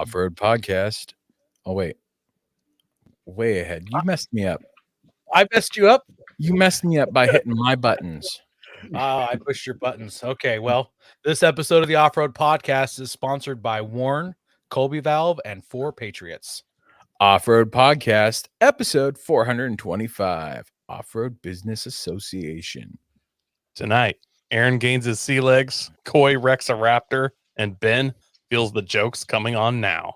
Off-Road Podcast. Oh, wait. Way ahead. You messed me up. I messed you up? You messed me up by hitting my buttons. I pushed your buttons. Okay, well, this episode of the Off-Road Podcast is sponsored by Warn, Colby Valve, and 4 Patriots. Off-Road Podcast, episode 425. Off-Road Business Association. Tonight, Aaron gains his sea legs, Coy wrecks a raptor, and Ben feels the jokes coming on now.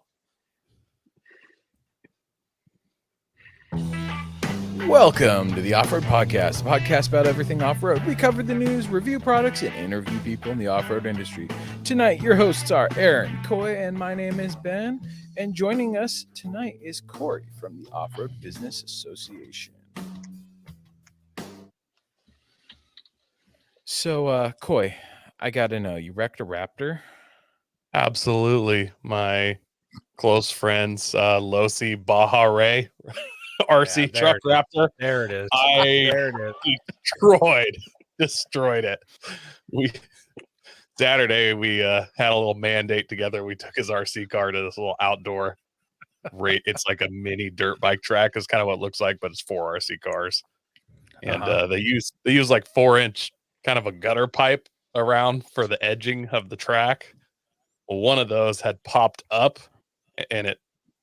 Welcome to the Off-Road Podcast, a podcast about everything off-road. We cover the news, review products, and interview people in the off-road industry. Tonight, your hosts are Aaron, Coy, and my name is Ben. And joining us tonight is Corey from the Off-Road Business Association. So, Coy, I got to know, you wrecked a raptor? Absolutely. My close friends, Losi Bahare RC truck raptor. There it is. There it is. Destroyed it. Saturday, we had a little mandate together. We took his RC car to this little outdoor rate. It's like a mini dirt bike track is kind of what it looks like, but it's 4 RC cars. And they use like 4-inch kind of a gutter pipe around for the edging of the track. Well, one of those had popped up and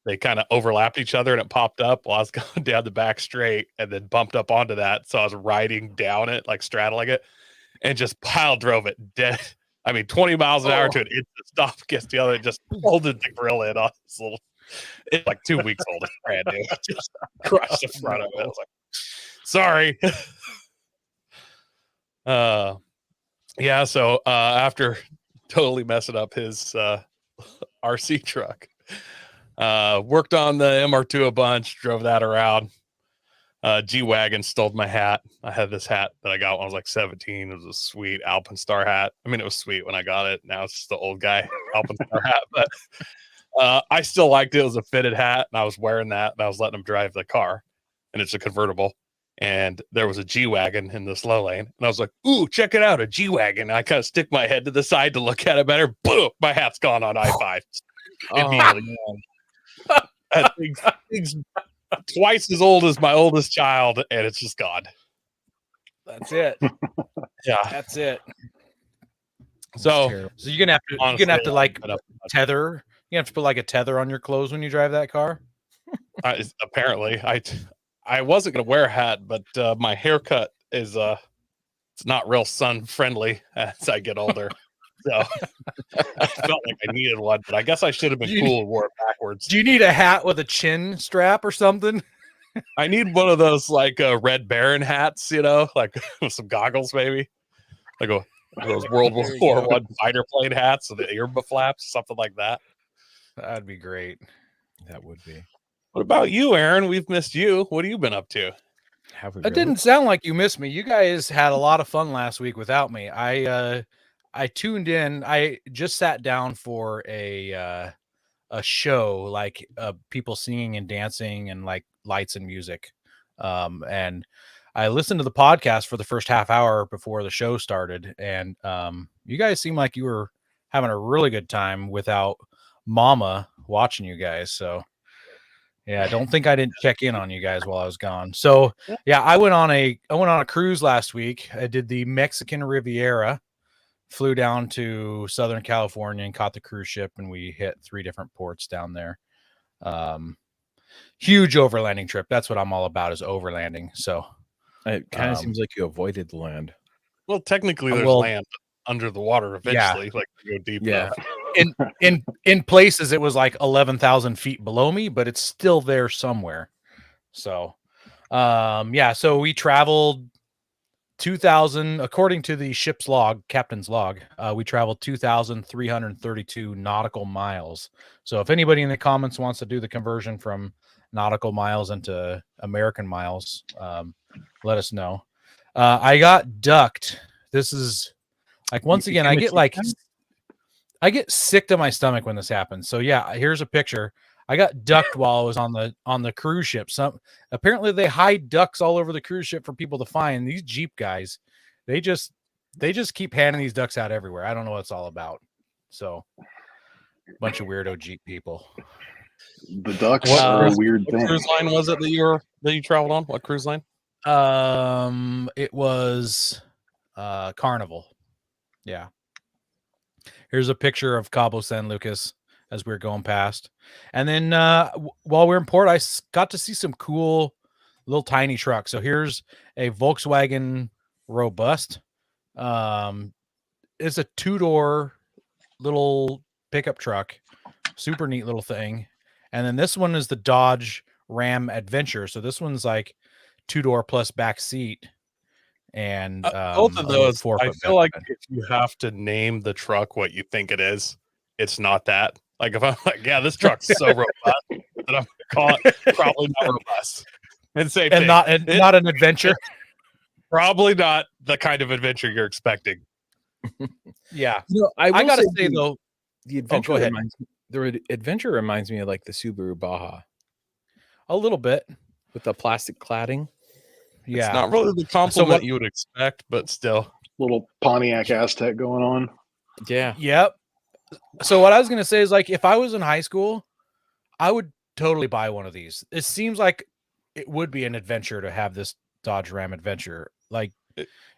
they kind of overlapped each other and it popped up while I was going down the back straight and then bumped up onto that. So I was riding down it, like straddling it, and just pile drove it dead. I mean, 20 miles an hour to an instant stop against the other. It just folded the grill in on this little, it's like 2 weeks old. It's brand new. Just crushed the front of it. I was like, sorry. Yeah. So after totally messing up his RC truck, worked on the MR2 a bunch, drove that around. G-Wagon stole my hat. I had this hat that I got when I was like 17. It was a sweet Alpenstar hat. I mean, it was sweet when I got it. Now it's just the old guy Alpenstar hat, but I still liked it. It was a fitted hat, and I was wearing that, and I was letting him drive the car, and it's a convertible. And there was a G-Wagon in the slow lane, and I was like, "Ooh, check it out, a G-Wagon!" I kind of stick my head to the side to look at it better. Boom! My hat's gone on I-5. That thing's twice as old as my oldest child, and it's just gone. That's it. Yeah, that's it. So you're gonna have to like tether. You have to put like a tether on your clothes when you drive that car. Apparently, I wasn't gonna wear a hat, but my haircut is it's not real sun friendly as I get older. So I felt like I needed one, but I guess I should have been cool and wore it backwards. Do you need a hat with a chin strap or something? I need one of those like Red Baron hats, like with some goggles, maybe like those World War I fighter plane hats with the ear flaps, something like that. That'd be great. That would be. What about you, Aaron? We've missed you. What have you been up to? It didn't sound like you missed me. You guys had a lot of fun last week without me. I tuned in. I just sat down for a show, like people singing and dancing and like lights and music. And I listened to the podcast for the first half hour before the show started. And you guys seem like you were having a really good time without Mama watching you guys. So yeah, I don't think I didn't check in on you guys while I was gone. So yeah, I went on a cruise last week. I did the Mexican Riviera. Flew down to Southern California and caught the cruise ship, and we hit 3 different ports down there. Huge overlanding trip. That's what I'm all about, is overlanding. So it kind of seems like you avoided the land. Well, technically there's land under the water eventually, like you go deep enough. In places it was like 11,000 feet below me, but it's still there somewhere. So so we traveled 2,000, according to the ship's log, captain's log, we traveled 2,332 nautical miles. So if anybody in the comments wants to do the conversion from nautical miles into American miles, let us know. I got ducked. This is like, once again, I get sick to my stomach when this happens. So yeah, here's a picture. I got ducked while I was on the cruise ship. Apparently they hide ducks all over the cruise ship for people to find. These Jeep guys, they just keep handing these ducks out everywhere. I don't know what it's all about. So Bunch of weirdo Jeep people. The ducks What, are a cruise, weird what thing. cruise line was it that you traveled on? What cruise line? It was Carnival. Yeah. Here's a picture of Cabo San Lucas as we were going past. And then while we we're in port, I got to see some cool little tiny trucks. So here's a Volkswagen Robust. It's a 2-door little pickup truck. Super neat little thing. And then this one is the Dodge Ram Adventure. So this one's like 2-door plus back seat. And both of those, I feel bed like bed. if you have to name the truck what you think it is, it's not that. Like if I'm like, yeah, this truck's so robust that I'm gonna call it probably not robust. And same thing. Not an adventure. Probably not the kind of adventure you're expecting. Yeah. I will gotta say the- though, the adventure go ahead. the adventure reminds me of like the Subaru Baja a little bit. with the plastic cladding. Yeah. It's not really the compliment what- you would expect, but still. Little Pontiac Aztec going on. Yeah. Yep. So what I was gonna say is like if I was in high school, I would totally buy one of these. It seems like it would be an adventure to have this Dodge Ram Adventure. Like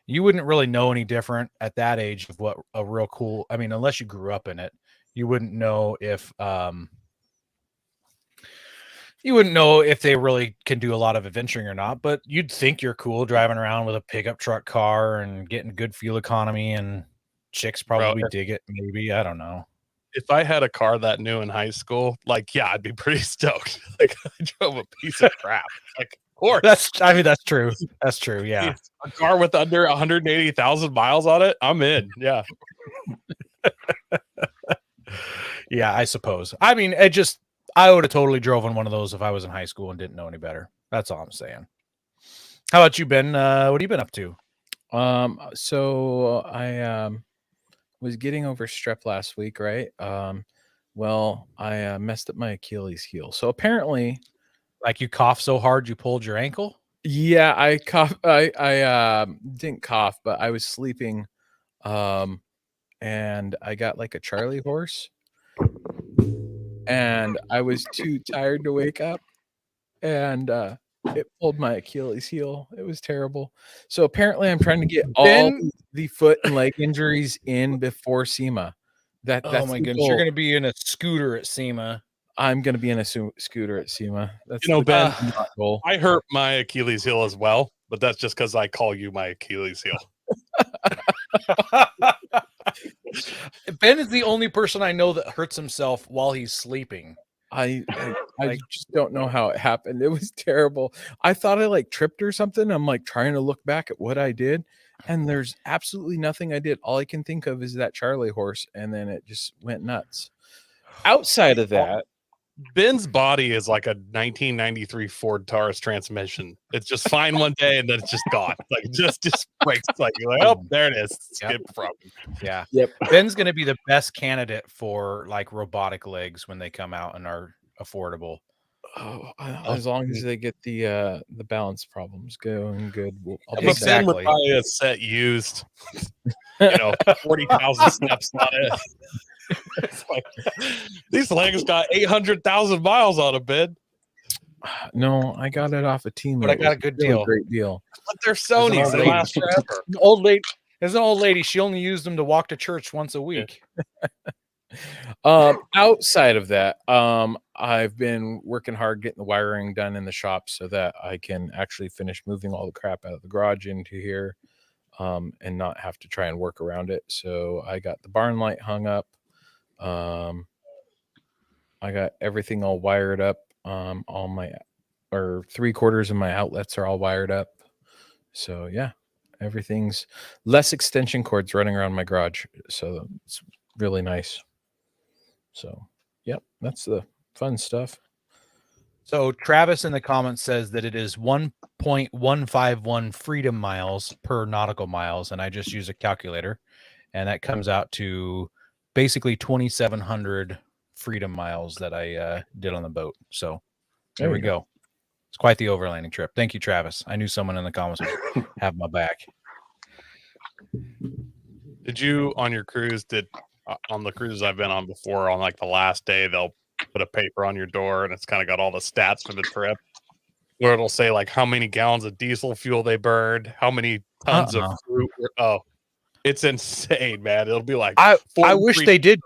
you wouldn't really know any different at that age of what a real cool. I mean, unless you grew up in it, you wouldn't know if they really can do a lot of adventuring or not. But you'd think you're cool driving around with a pickup truck car and getting good fuel economy, and chicks probably dig it. Maybe, I don't know. If I had a car that new in high school, like, yeah, I'd be pretty stoked. Like I drove a piece of crap. Like, of course. That's true. That's true. Yeah. A car with under 180,000 miles on it, I'm in. Yeah. Yeah, I suppose. I mean, I would have totally drove on one of those if I was in high school and didn't know any better. That's all I'm saying. How about you, Ben? What have you been up to? So I was getting over strep last week, right? Well, I messed up my Achilles heel. So apparently, Like you coughed so hard you pulled your ankle? yeah, I cough. I didn't cough, but I was sleeping, and I got like a Charlie horse, and I was too tired to wake up, and it pulled my Achilles heel. It was terrible. So apparently, I'm trying to get all the foot and leg injuries in before SEMA. That's Oh my the goodness! goal. You're going to be in a scooter at SEMA. I'm going to be in a scooter at SEMA. That's Ben, goal. I hurt my Achilles heel as well, but that's just because I call you my Achilles heel. Ben is the only person I know that hurts himself while he's sleeping. I just don't know how it happened. It was terrible. I thought I like tripped or something. I'm like trying to look back at what I did, and there's absolutely nothing I did. All I can think of is that Charlie horse, and then it just went nuts. Outside of that, Ben's body is like a 1993 Ford Taurus transmission. It's just fine one day and then it's just gone. Like just breaks. Like you're like, oh, there it is. Skip from. Yeah. Yep. Ben's going to be the best candidate for like robotic legs when they come out and are affordable. as long as they get the balance problems going good. I'll be But Ben would Exactly. buy a set used, 40,000 steps on it. It's like, these legs got 800,000 miles on them, Ben. No, I got it off a team. But I got a good deal. Great deal. But they're Sony's. They last forever. There's an old lady. She only used them to walk to church once a week. Outside of that, I've been working hard getting the wiring done in the shop so that I can actually finish moving all the crap out of the garage into here, and not have to try and work around it. So I got the barn light hung up. I got everything all wired up. All my 3/4 of my outlets are all wired up. So yeah, everything's less extension cords running around my garage. So it's really nice. So, yep, that's the fun stuff. So Travis in the comments says that it is 1.151 freedom miles per nautical miles, and I just use a calculator, and that comes out to basically 2,700 freedom miles that I did on the boat. So there we go. It's quite the overlanding trip. Thank you, Travis. I knew someone in the comments would have my back. Did you on your cruise? Did on the cruises I've been on before, on like the last day, they'll put a paper on your door and it's kind of got all the stats for the trip, where it'll say like how many gallons of diesel fuel they burned, how many tons of fruit. Oh, it's insane, man. It'll be like I wish they did.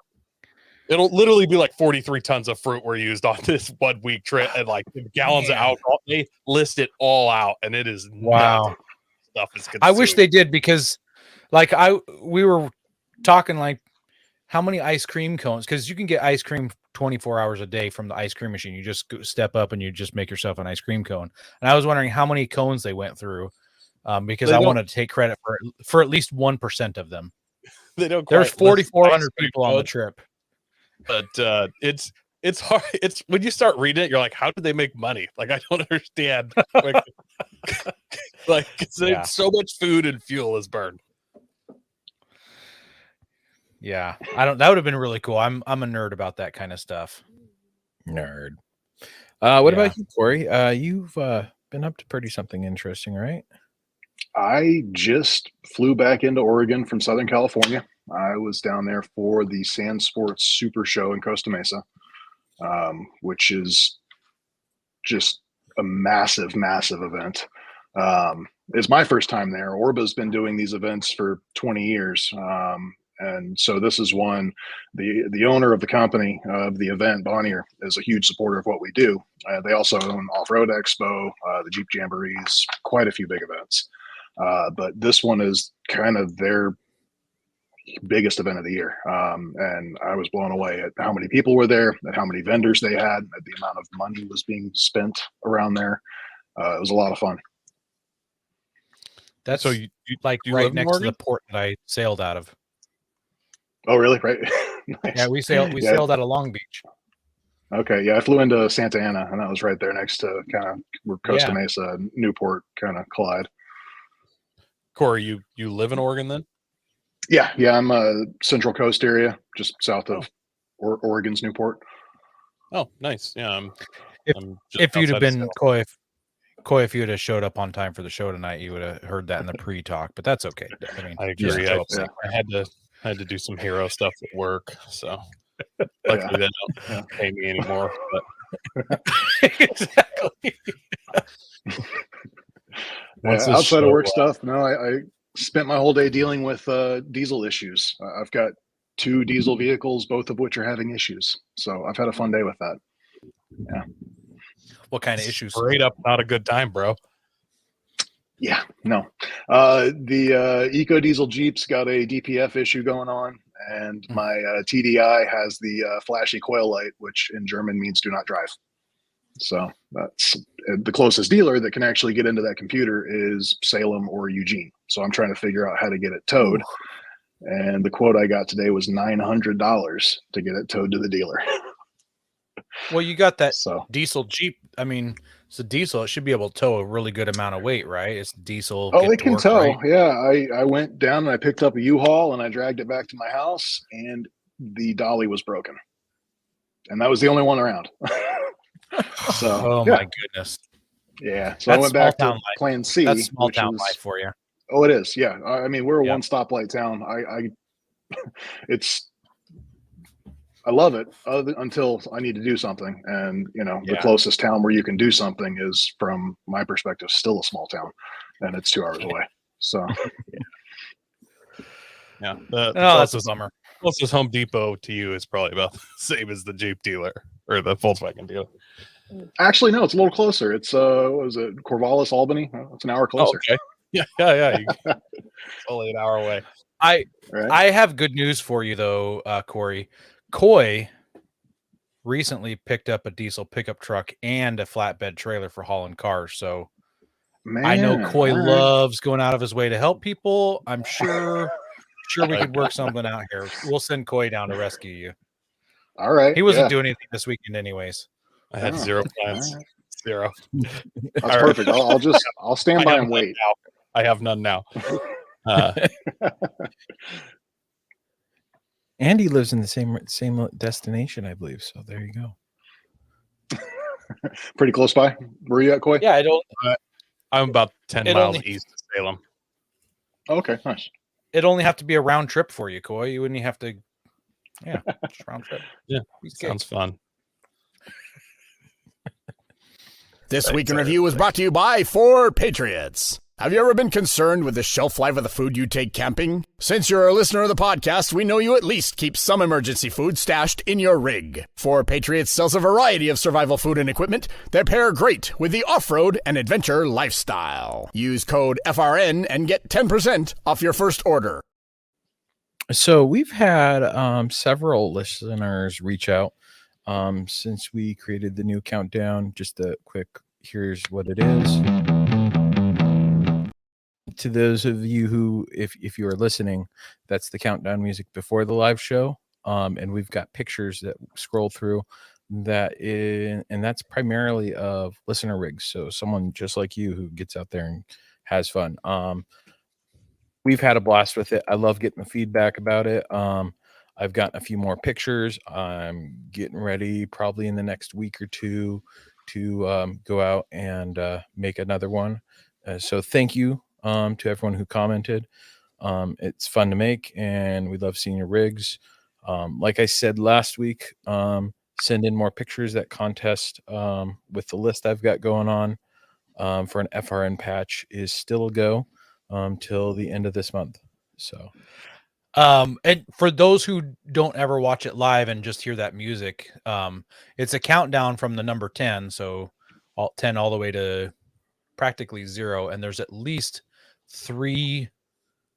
It'll literally be like 43 tons of fruit were used on this 1 week trip, and like gallons of alcohol. They list it all out, and it is wow. Stuff is consumed. I wish they did, because like we were talking like how many ice cream cones, because you can get ice cream 24 hours a day from the ice cream machine. You just step up and you just make yourself an ice cream cone. And I was wondering how many cones they went through, because I wanted to take credit for at least 1% of them. They don't. There's 4,400 people on the trip. But it's hard. It's when you start reading it, you're like, how did they make money? Like, I don't understand. Like so much food and fuel is burned. Yeah, that would have been really cool. I'm a nerd about that kind of stuff. Nerd. What about you, Corey? You've been up to pretty something interesting, right? I just flew back into Oregon from Southern California. I was down there for the Sand Sports Super Show in Costa Mesa, which is just a massive, massive event. It's my first time there. ORBA's been doing these events for 20 years. And so this is one, the owner of the company of the event, Bonnier, is a huge supporter of what we do. They also own Off-Road Expo, the Jeep Jamborees, quite a few big events. But this one is kind of their biggest event of the year. And I was blown away at how many people were there, at how many vendors they had, at the amount of money was being spent around there. It was a lot of fun. That's so you like you right next to the port that I sailed out of. Oh, really? Right. Nice. Yeah, we sailed out of Long Beach. Okay, yeah, I flew into Santa Ana, and that was right there next to kind of where Costa Mesa, Newport kind of collide. Corey, you live in Oregon then? Yeah, I'm Central Coast area, just south of Oregon's Newport. Oh, nice. Yeah, if you'd have been Coy, if you would have showed up on time for the show tonight, you would have heard that in the pre-talk. But that's okay. I mean, I agree. I had to do some hero stuff at work, so luckily they don't pay me anymore. But exactly. Outside of work stuff, no, I spent my whole day dealing with diesel issues. I've got 2 diesel vehicles, both of which are having issues. So I've had a fun day with that. Yeah. What kind of issues? Straight up, not a good time, bro. Yeah, no. The Eco Diesel Jeep's got a DPF issue going on, and my TDI has the flashy coil light, which in German means do not drive. So that's the closest dealer that can actually get into that computer is Salem or Eugene. So I'm trying to figure out how to get it towed. And the quote I got today was $900 to get it towed to the dealer. Well, you got that diesel Jeep. I mean, it's a diesel. It should be able to tow a really good amount of weight, right? It's diesel. Oh, it can tow. Right? Yeah, I went down and I picked up a U-Haul and I dragged it back to my house, and the dolly was broken. And that was the only one around. So, my goodness. Yeah. So I went back to Plan C. That's small town life for you. Oh, it is. Yeah. I mean, we're a one stoplight town. I love it until I need to do something. And, the closest town where you can do something is, from my perspective, still a small town, and it's 2 hours away. So, yeah. That's a bummer. Closest Home Depot to you is probably about the same as the Jeep dealer or the Volkswagen dealer. Actually, no, it's a little closer. It's what was it, Corvallis, Albany? It's an hour closer. Oh, okay. Yeah. It's only an hour away. I have good news for you though, Corey. Coy recently picked up a diesel pickup truck and a flatbed trailer for hauling cars. So I know Coy loves going out of his way to help people. I'm sure we could work something out here. We'll send Coy down to rescue you. All right. He wasn't doing anything this weekend anyways. I had 0 plans. Right. 0. That's perfect. I'll stand by and wait. I have none now. Andy lives in the same destination, I believe. So there you go. Pretty close by. Where are you at, Coy? Yeah, I'm about 10 miles east of Salem. Okay, nice. It'd only have to be a round trip for you, Coy. You wouldn't have to Yeah, just round trip. Yeah, Piece of cake. sounds fun. This Week in Review was brought to you by 4 Patriots. Have you ever been concerned with the shelf life of the food you take camping? Since you're a listener of the podcast, we know you at least keep some emergency food stashed in your rig. 4 Patriots sells a variety of survival food and equipment that pair great with the off-road and adventure lifestyle. Use code FRN and get 10% off your first order. So we've had several listeners reach out since we created the new countdown. Just a quick, here's what it is. To those of you who, if you are listening, that's the countdown music before the live show. And we've got pictures that scroll through and that's primarily of listener rigs. So someone just like you who gets out there and has fun. We've had a blast with it. I love getting the feedback about it. I've gotten a few more pictures. I'm getting ready probably in the next week or two to go out and make another one. So thank you to everyone who commented. It's fun to make, and we love seeing your rigs. Like I said last week, send in more pictures. That contest with the list I've got going on for an FRN patch is still a go till the end of this month. So and for those who don't ever watch it live and just hear that music, it's a countdown from the number 10, so 10 all the way to practically 0, and there's at least 3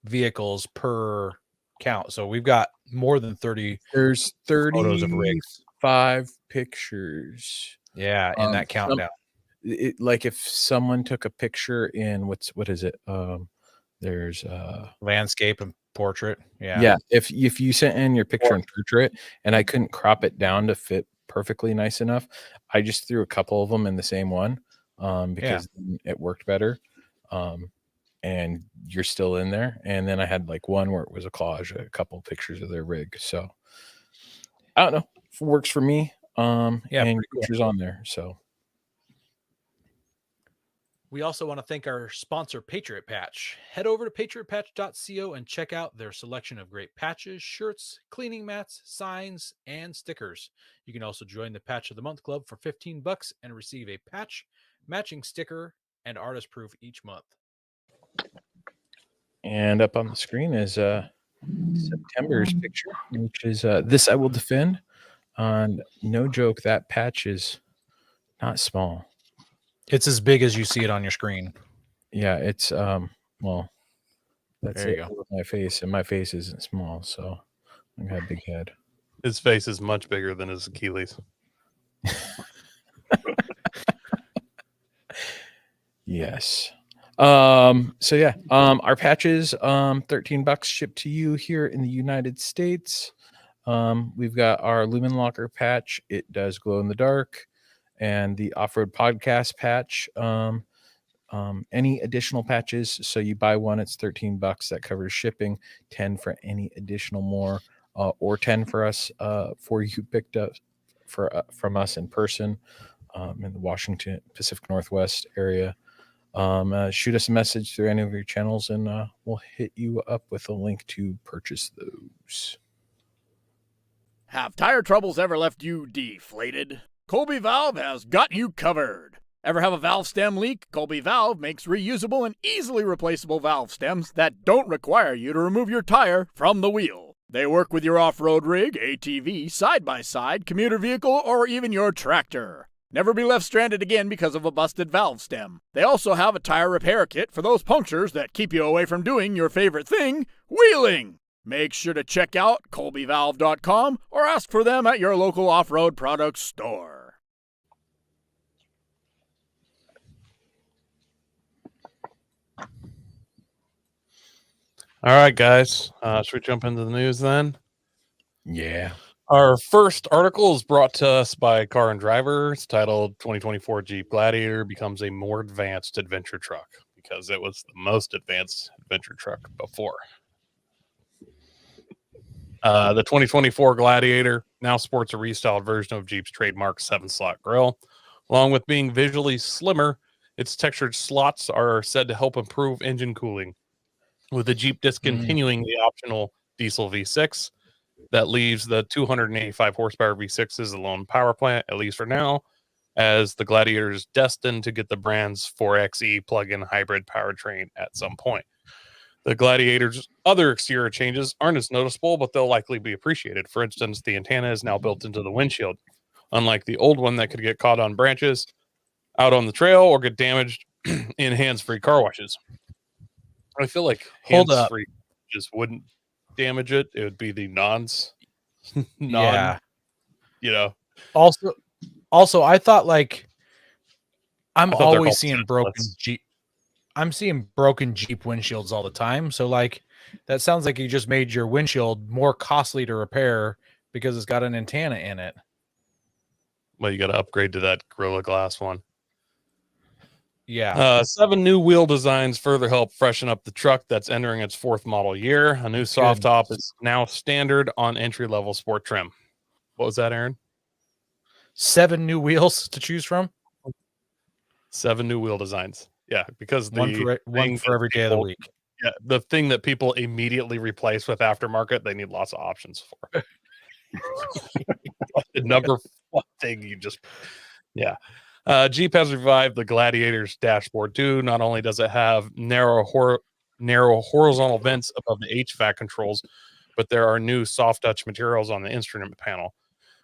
vehicles per count. So we've got more than 30. There's photos of rigs. 35 pictures. Yeah, in that countdown. Like if someone took a picture in what is it? There's Landscape and portrait. Yeah. If you sent in your picture in portrait and I couldn't crop it down to fit perfectly nice enough, I just threw a couple of them in the same one because it worked better. And you're still in there. And then I had like one where it was a collage, a couple of pictures of their rig. So I don't know if it works for me. And pictures on there. So we also want to thank our sponsor, Patriot Patch. Head over to patriotpatch.co and check out their selection of great patches, shirts, cleaning mats, signs, and stickers. You can also join the Patch of the Month Club for $15 and receive a patch, matching sticker, and artist proof each month. And up on the screen is September's picture, which is This I Will Defend. And no joke, that patch is not small. It's as big as you see it on your screen. Yeah, it's well, that's there you it go. with my face, and my face isn't small, so I got a big head. His face is much bigger than his Achilles. Yes. So yeah, our patches, $13 shipped to you here in the United States. We've got our Lumen Locker patch. It does glow in the dark, and the Off-Road Podcast patch. Any additional patches, so you buy one, it's $13. That covers shipping. 10 for any additional more, or 10 for us for you picked up from us in person in the Washington Pacific Northwest area. Shoot us a message through any of your channels, and we'll hit you up with a link to purchase those. Have tire troubles ever left you deflated? Colby Valve has got you covered. Ever have a valve stem leak? Colby Valve makes reusable and easily replaceable valve stems that don't require you to remove your tire from the wheel. They work with your off-road rig, ATV, side-by-side, commuter vehicle, or even your tractor. Never be left stranded again because of a busted valve stem. They also have a tire repair kit for those punctures that keep you away from doing your favorite thing, wheeling. Make sure to check out colbyvalve.com or ask for them at your local off-road products store. All right, guys. Should we jump into the news then? Yeah. Our first article is brought to us by Car and Driver. It's titled 2024 Jeep Gladiator becomes a more advanced adventure truck, because it was the most advanced adventure truck before. The 2024 Gladiator now sports a restyled version of Jeep's trademark 7-slot grille. Along with being visually slimmer, its textured slots are said to help improve engine cooling. With the Jeep discontinuing the optional diesel V6, That leaves the 285 horsepower V6s alone power plant, at least for now, as the Gladiator is destined to get the brand's 4xe plug-in hybrid powertrain at some point. The Gladiator's other exterior changes aren't as noticeable, but they'll likely be appreciated. For instance, the antenna is now built into the windshield, unlike the old one that could get caught on branches out on the trail or get damaged in hands-free car washes. I feel like Hold up. hands-free just wouldn't damage it. It would be the Yeah. you know. Also, I thought like I'm I thought they're always called seeing broken templates. Jeep. I'm seeing broken Jeep windshields all the time. So like that sounds like you just made your windshield more costly to repair because it's got an antenna in it. Well, you got to upgrade to that Gorilla Glass one. Yeah. 7 new wheel designs further help freshen up the truck that's entering its 4th model year. A new soft top is now standard on entry-level sport trim. What was that, Aaron? 7 new wheels to choose from. 7 new wheel designs. Yeah, because One for every day of the week. Yeah, the thing that people immediately replace with aftermarket, they need lots of options for. The number one thing you just, yeah. Jeep has revived the Gladiator's dashboard too. Not only does it have narrow horizontal vents above the HVAC controls, but there are new soft touch materials on the instrument panel.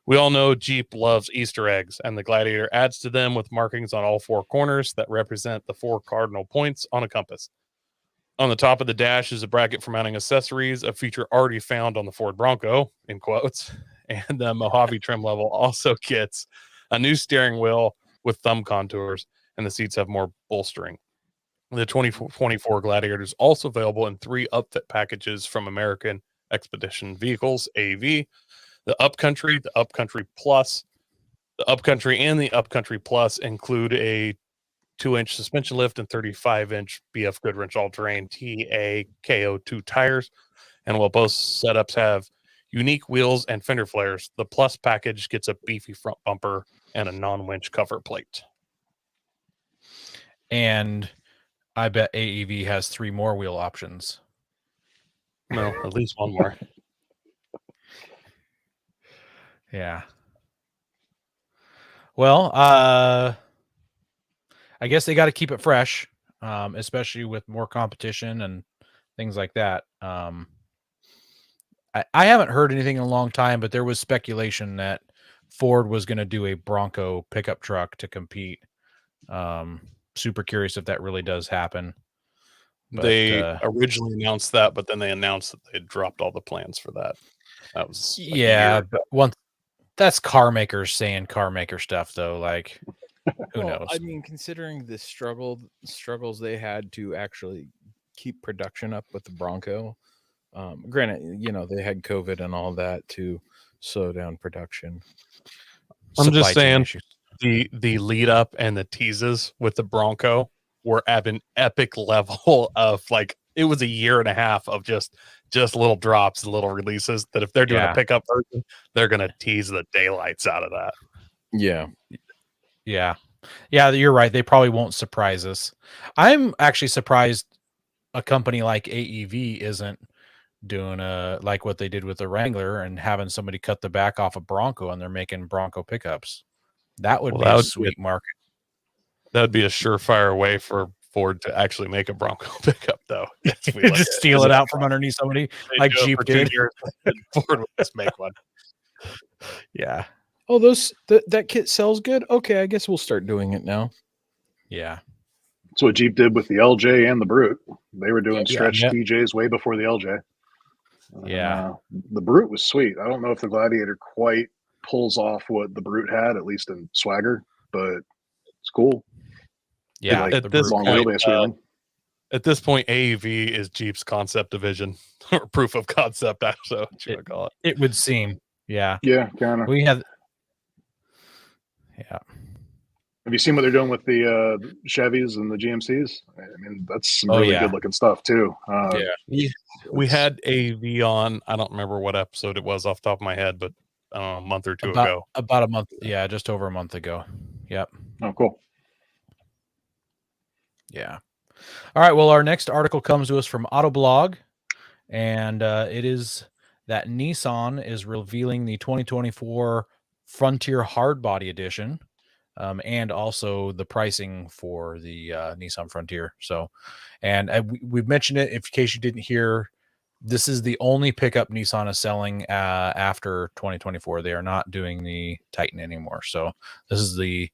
We all know Jeep loves Easter eggs, and the Gladiator adds to them with markings on all 4 corners that represent the 4 cardinal points on a compass. On the top of the dash is a bracket for mounting accessories, a feature already found on the Ford Bronco, in quotes. And the Mojave trim level also gets a new steering wheel with thumb contours, and the seats have more bolstering. The 2024 Gladiator is also available in 3 upfit packages from American Expedition Vehicles, AV. The Upcountry, the Upcountry Plus, the Upcountry and the Upcountry Plus include a 2-inch suspension lift and 35-inch BF Goodwrench all-terrain TA KO2 tires. And while both setups have unique wheels and fender flares, the Plus package gets a beefy front bumper and a non-winch cover plate. And I bet AEV has 3 more wheel options. No, at least one more. Yeah. Well, I guess they got to keep it fresh, especially with more competition and things like that. I haven't heard anything in a long time, but there was speculation that Ford was going to do a Bronco pickup truck to compete. Super curious if that really does happen. But, they originally announced that, but then they announced that they had dropped all the plans for that. That was like a year but once that's car makers saying car maker stuff, though. Like, who knows? I mean, considering the struggles they had to actually keep production up with the Bronco. Granted, they had COVID and all that to slow down production. I'm just saying the lead up and the teases with the Bronco were at an epic level of like, it was a year and a half of just little drops and little releases that if they're doing a pickup version, they're going to tease the daylights out of that. Yeah, you're right. They probably won't surprise us. I'm actually surprised a company like AEV isn't doing like what they did with the Wrangler and having somebody cut the back off a Bronco and they're making Bronco pickups. That would be a sweet market. That would be a surefire way for Ford to actually make a Bronco pickup, though. Just steal it out from underneath somebody like Jeep did. Ford would just make one. Yeah. Oh, that kit sells good? Okay, I guess we'll start doing it now. Yeah. That's what Jeep did with the LJ and the Brute. They were doing stretch TJs way before the LJ. Yeah. The Brute was sweet. I don't know if the Gladiator quite pulls off what the Brute had, at least in swagger, but it's cool. Yeah. Like at this long point, wheelbase wheeling. At this point, AEV is Jeep's concept division or proof of concept. So what you want to call it? It would seem. Yeah. Yeah, kind of. We have. Yeah. Have you seen what they're doing with the Chevys and the GMCs? I mean, that's some really good looking stuff too. We had AV on. I don't remember what episode it was off the top of my head, but a month or two ago. About a month. Yeah, just over a month ago. Yep. Oh, cool. Yeah. All right. Well, our next article comes to us from Autoblog, and it is that Nissan is revealing the 2024 Frontier Hardbody Edition, and also the pricing for the Nissan Frontier. So, and we've mentioned it. In case you didn't hear, this is the only pickup Nissan is selling after 2024. They are not doing the Titan anymore. So this is the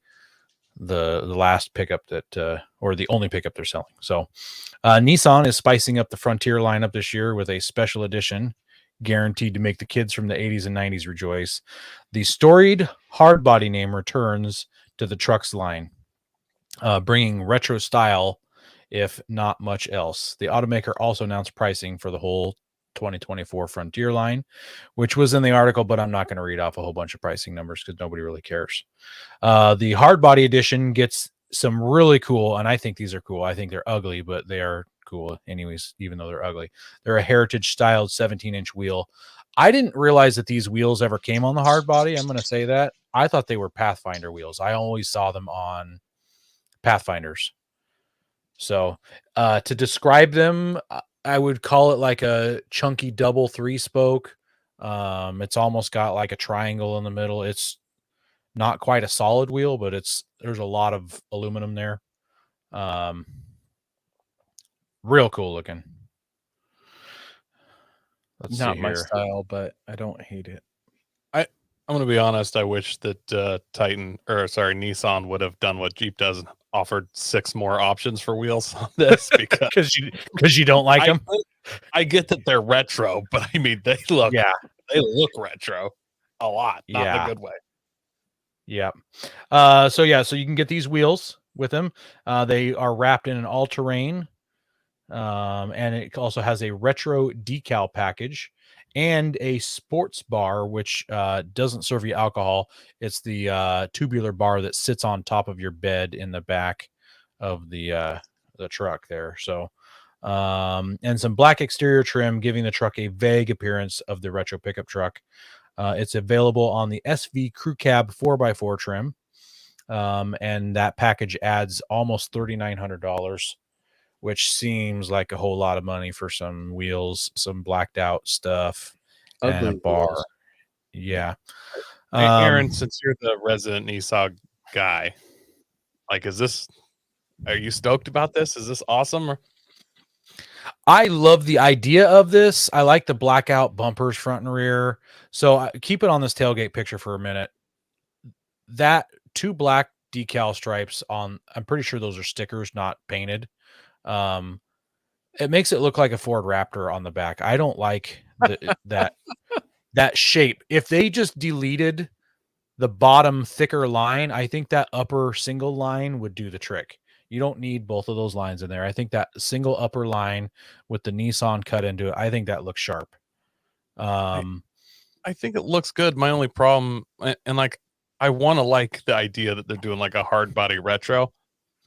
last pickup that, or the only pickup they're selling. So Nissan is spicing up the Frontier lineup this year with a special edition guaranteed to make the kids from the 80s and 90s rejoice. The storied hardbody name returns to the trucks line, bringing retro style, if not much else. The automaker also announced pricing for the whole 2024 Frontier line, which was in the article, but I'm not going to read off a whole bunch of pricing numbers because nobody really cares. The hardbody edition gets some really cool, and I think these are cool. I think they're ugly, but they are cool anyways, even though they're ugly. They're a heritage styled 17-inch wheel. I didn't realize that these wheels ever came on the hardbody. I'm going to say that. I thought they were Pathfinder wheels. I always saw them on Pathfinders. So to describe them, I would call it like a chunky double 3-spoke. It's almost got like a triangle in the middle. It's not quite a solid wheel, but there's a lot of aluminum there. Real cool looking. Let's Not see my here. style, but I don't hate it. I'm going to be honest. I wish that Nissan would have done what Jeep does and offered 6 more options for wheels on this because you don't like them. I get that they're retro, but I mean they look retro a lot, not in a good way. Yeah. So you can get these wheels with them. They are wrapped in an all-terrain, and it also has a retro decal package and a sports bar, which doesn't serve you alcohol. It's the tubular bar that sits on top of your bed in the back of the truck there. So, and some black exterior trim, giving the truck a vague appearance of the retro pickup truck. It's available on the SV Crew Cab 4x4 trim, and that package adds almost $3,900, which seems like a whole lot of money for some wheels, some blacked out stuff, and a bar. Wheels. Yeah. Hey, Aaron, since you're the resident Nissan guy, like, are you stoked about this? Is this awesome? I love the idea of this. I like the blackout bumpers front and rear. So keep it on this tailgate picture for a minute. That 2 black decal stripes on, I'm pretty sure those are stickers, not painted. It makes it look like a Ford Raptor on the back. I don't like that shape. If they just deleted the bottom thicker line, I think that upper single line would do the trick. You don't need both of those lines in there. I think that single upper line with the Nissan cut into it, I think that looks sharp. I think it looks good. My only problem, and like, I want to like the idea that they're doing like a hard body retro,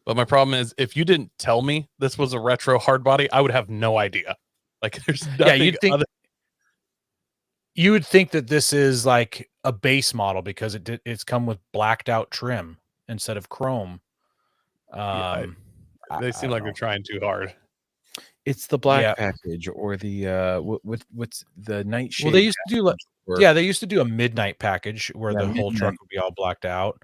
but my problem is if you didn't tell me this was a retro hard body, I would have no idea. Like, there's nothing. You would think that this is like a base model because it's come with blacked out trim instead of chrome. They seem like they're trying too hard. It's the black package or the what's the nightshade. Well, they used to do they used to do a midnight package where the whole truck would be all blacked out.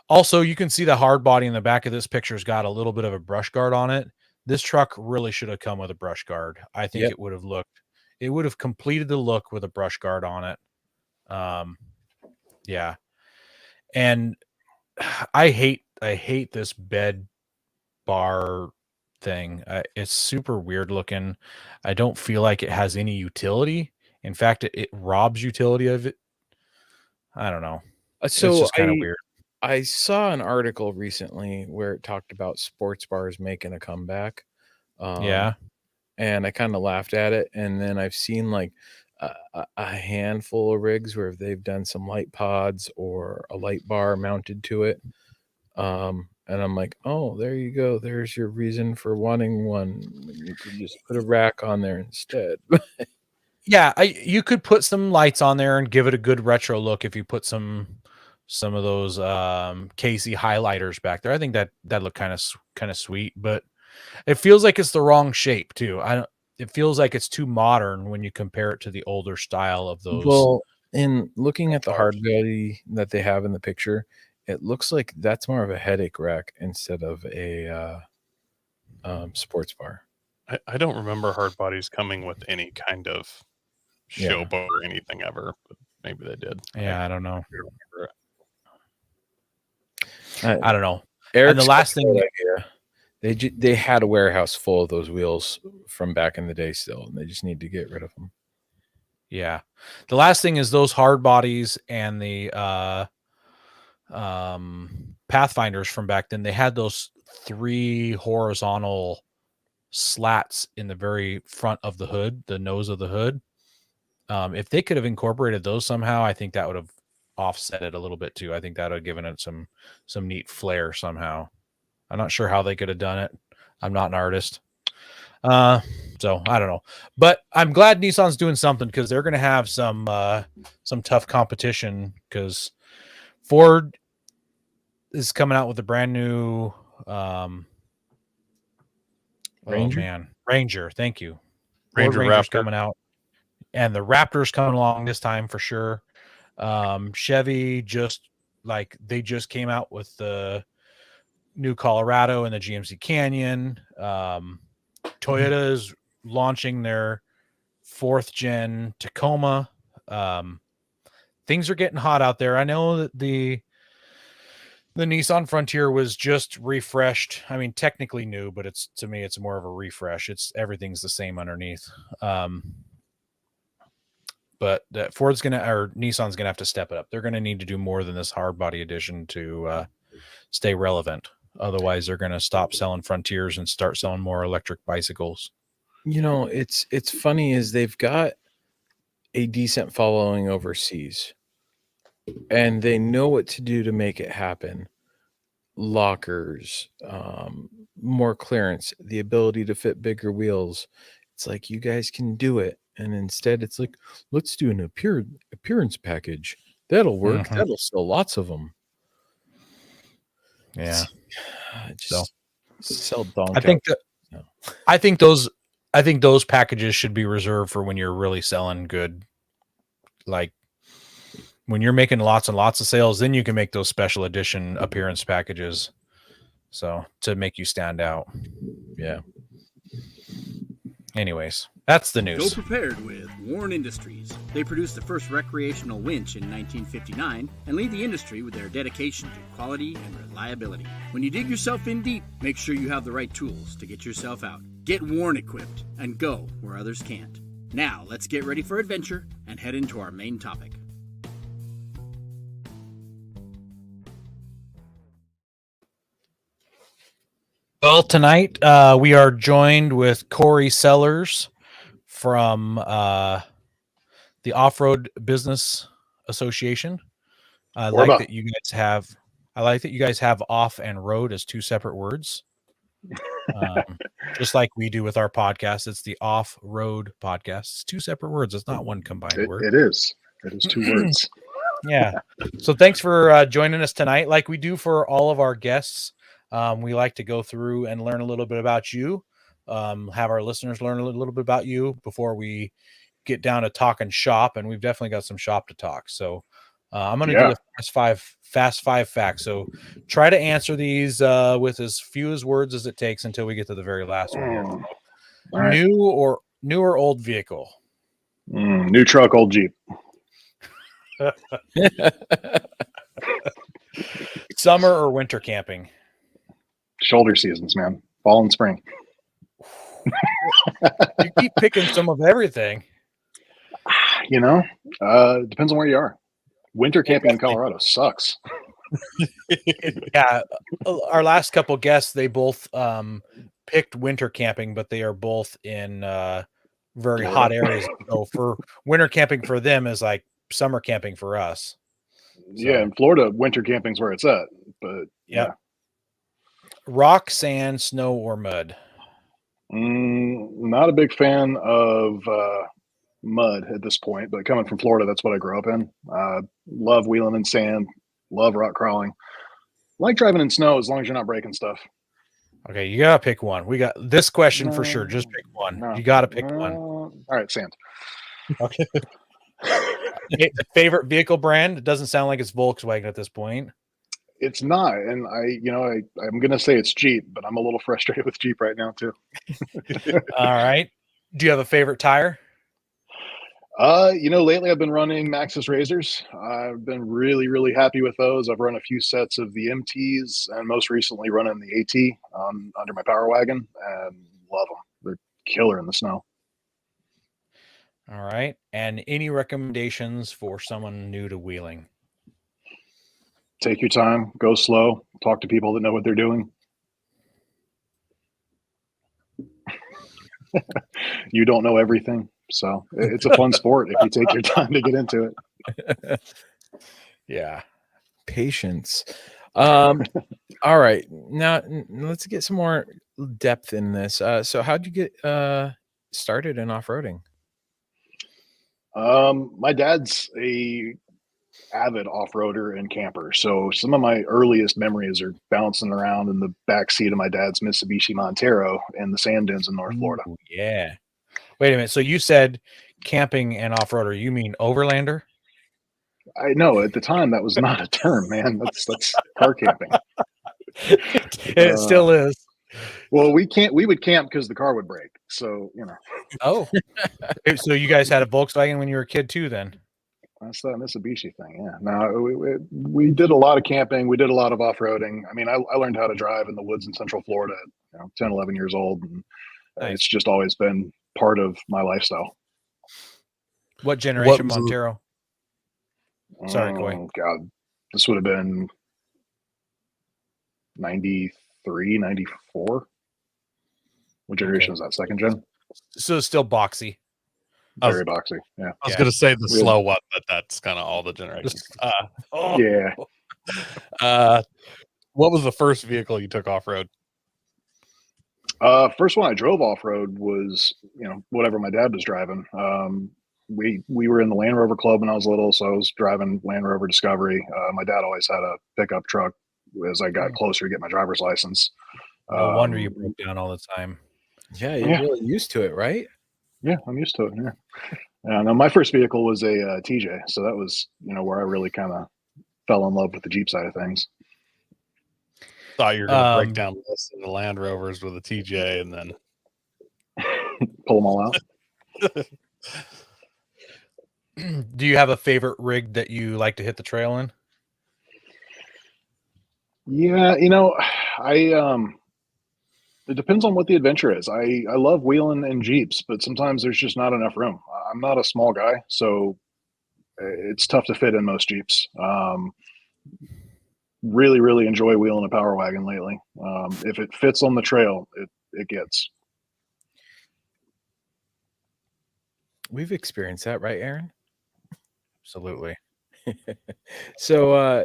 Also, you can see the hard body in the back of this picture's got a little bit of a brush guard on it. This truck really should have come with a brush guard. I think it would have completed the look with a brush guard on it. Yeah. And I hate this bed bar thing. It's super weird looking. I don't feel like it has any utility. In fact, it robs utility of it. I don't know. So it's just kind of weird. I saw an article recently where it talked about sports bars making a comeback. Yeah. And I kind of laughed at it. And then I've seen like a handful of rigs where they've done some light pods or a light bar mounted to it. And I'm like, oh, there you go. There's your reason for wanting one. You could just put a rack on there instead. Yeah, you could put some lights on there and give it a good retro look if you put some of those Casey highlighters back there. I think that look kind of sweet, but it feels like it's the wrong shape too. it feels like it's too modern when you compare it to the older style of those. Well, in looking at the hard body that they have in the picture, it looks like that's more of a headache rack instead of a sports bar. I don't remember hard bodies coming with any kind of show bar or anything ever, but maybe they did. Yeah, I don't know. I I don't know. Eric's And the last thing, they had a warehouse full of those wheels from back in the day still, and they just need to get rid of them. yeah, the last thing is those hard bodies and the Pathfinders from back then. They had those 3 horizontal slats in the very front of the hood, the nose of the hood. If they could have incorporated those somehow, I think that would have offset it a little bit too. I think that would have given it some neat flair somehow. I'm not sure how they could have done it. I'm not an artist. So I don't know, but I'm glad Nissan's doing something, because they're going to have some tough competition, because Ford is coming out with a brand new Ranger. Thank you. Ranger Ranger's Raptor coming out, and the Raptor's coming along this time for sure. Chevy just came out with the new Colorado and the GMC Canyon. Toyota is launching their 4th gen Tacoma. Things are getting hot out there. I know that the Nissan Frontier was just refreshed. I mean, technically new, but to me, it's more of a refresh. Everything's the same underneath. But Nissan's gonna have to step it up. They're gonna need to do more than this hard body edition to stay relevant. Otherwise, they're gonna stop selling Frontiers and start selling more electric bicycles. It's funny is they've got a decent following overseas, and they know what to do to make it happen. Lockers, more clearance, the ability to fit bigger wheels. It's like, you guys can do it. And instead it's like, let's do an appearance package. That'll work. Mm-hmm. That'll sell lots of them. Yeah. Just sell donk. I think those packages should be reserved for when you're really selling good. Like when you're making lots and lots of sales, then you can make those special edition appearance packages. So to make you stand out. Yeah. Anyways, that's the news. Go prepared with Warren Industries. They produced the first recreational winch in 1959 and lead the industry with their dedication to quality and reliability. When you dig yourself in deep, make sure you have the right tools to get yourself out. Get Warren equipped and go where others can't. Now, let's get ready for adventure and head into our main topic. Well, tonight we are joined with Corey Sellers from the Off-Road Business Association. I ORBA. like that you guys have off and road as 2 separate words. Just like we do with our podcast. It's the Off-Road Podcast. It's 2 separate words. It's not one combined word. It is 2 words. Yeah. So thanks for joining us tonight. Like we do for all of our guests, we like to go through and learn a little bit about you, have our listeners learn a little bit about you before we get down to talking shop. And we've definitely got some shop to talk. So I'm going to do the fast five facts. So try to answer these with as few as words as it takes until we get to the very last one. Right. New or old vehicle? New truck, old Jeep. Summer or winter camping? Shoulder seasons, man. Fall and spring. You keep picking some of everything. Depends on where you are. Winter camping in Colorado sucks. Yeah. Our last couple guests, they both picked winter camping, but they are both in very hot areas. So for winter camping for them is like summer camping for us. So, yeah, in Florida, winter camping's where it's at. But yeah. Rock, sand, snow, or mud? Not a big fan of mud at this point, but coming from Florida, that's what I grew up in. Love wheeling in sand, love rock crawling. Like driving in snow as long as you're not breaking stuff. Okay, you gotta pick one. We got this question for sure. Just pick one. No, You gotta pick no. one. All right, sand. Okay. Favorite vehicle brand? It doesn't sound like it's Volkswagen at this point. It's not, and I'm gonna say it's Jeep, but I'm a little frustrated with Jeep right now too. All right. Do you have a favorite tire? Lately I've been running Maxxis Razors. I've been really, really happy with those. I've run a few sets of the MTs and most recently running the AT under my Power Wagon and love them. They're killer in the snow. All right. And any recommendations for someone new to wheeling? Take your time, go slow, talk to people that know what they're doing. You don't know everything. So it's a fun sport if you take your time to get into it. Yeah. Patience. All right. Now let's get some more depth in this. So how'd you get started in off-roading? My dad's a avid off-roader and camper. So some of my earliest memories are bouncing around in the back seat of my dad's Mitsubishi Montero in the sand dunes in North Florida. Ooh, yeah. Wait a minute. So you said camping and off-roader. You mean overlander? I know at the time that was not a term, man. That's car camping. It still is. Well, we would camp because the car would break. So, Oh. So you guys had a Volkswagen when you were a kid too then? that's that Mitsubishi thing. Yeah. No, we did a lot of camping. We did a lot of off-roading. I mean, I learned how to drive in the woods in Central Florida at 10, 11 years old. And Nice. it's just always been part of my lifestyle. What generation was- Montero? Sorry, Coy. Oh, God. This would have been 93, 94. What generation is that? Second gen? So it's still boxy. Very boxy. Yeah. I was Yeah. going to say the We had- slow one, but that's kind of all the generations. Yeah. What was the first vehicle you took off road? First one I drove off road was, whatever my dad was driving. We were in the Land Rover Club when I was little, so I was driving Land Rover Discovery. My dad always had a pickup truck as I got closer to get my driver's license. No wonder you broke down all the time. Yeah, you're really used to it, right? Yeah, I'm used to it. Yeah. No, my first vehicle was a TJ, so that was where I really kind of fell in love with the Jeep side of things. Thought you were going to break down lists of the Land Rovers with a TJ and then pull them all out. Do you have a favorite rig that you like to hit the trail in? Yeah, it depends on what the adventure is. I love wheeling in Jeeps, but sometimes there's just not enough room. I'm not a small guy, so it's tough to fit in most Jeeps. Really, really enjoy wheeling a Power Wagon lately. If it fits on the trail, it gets. We've experienced that, right, Aaron? Absolutely. So,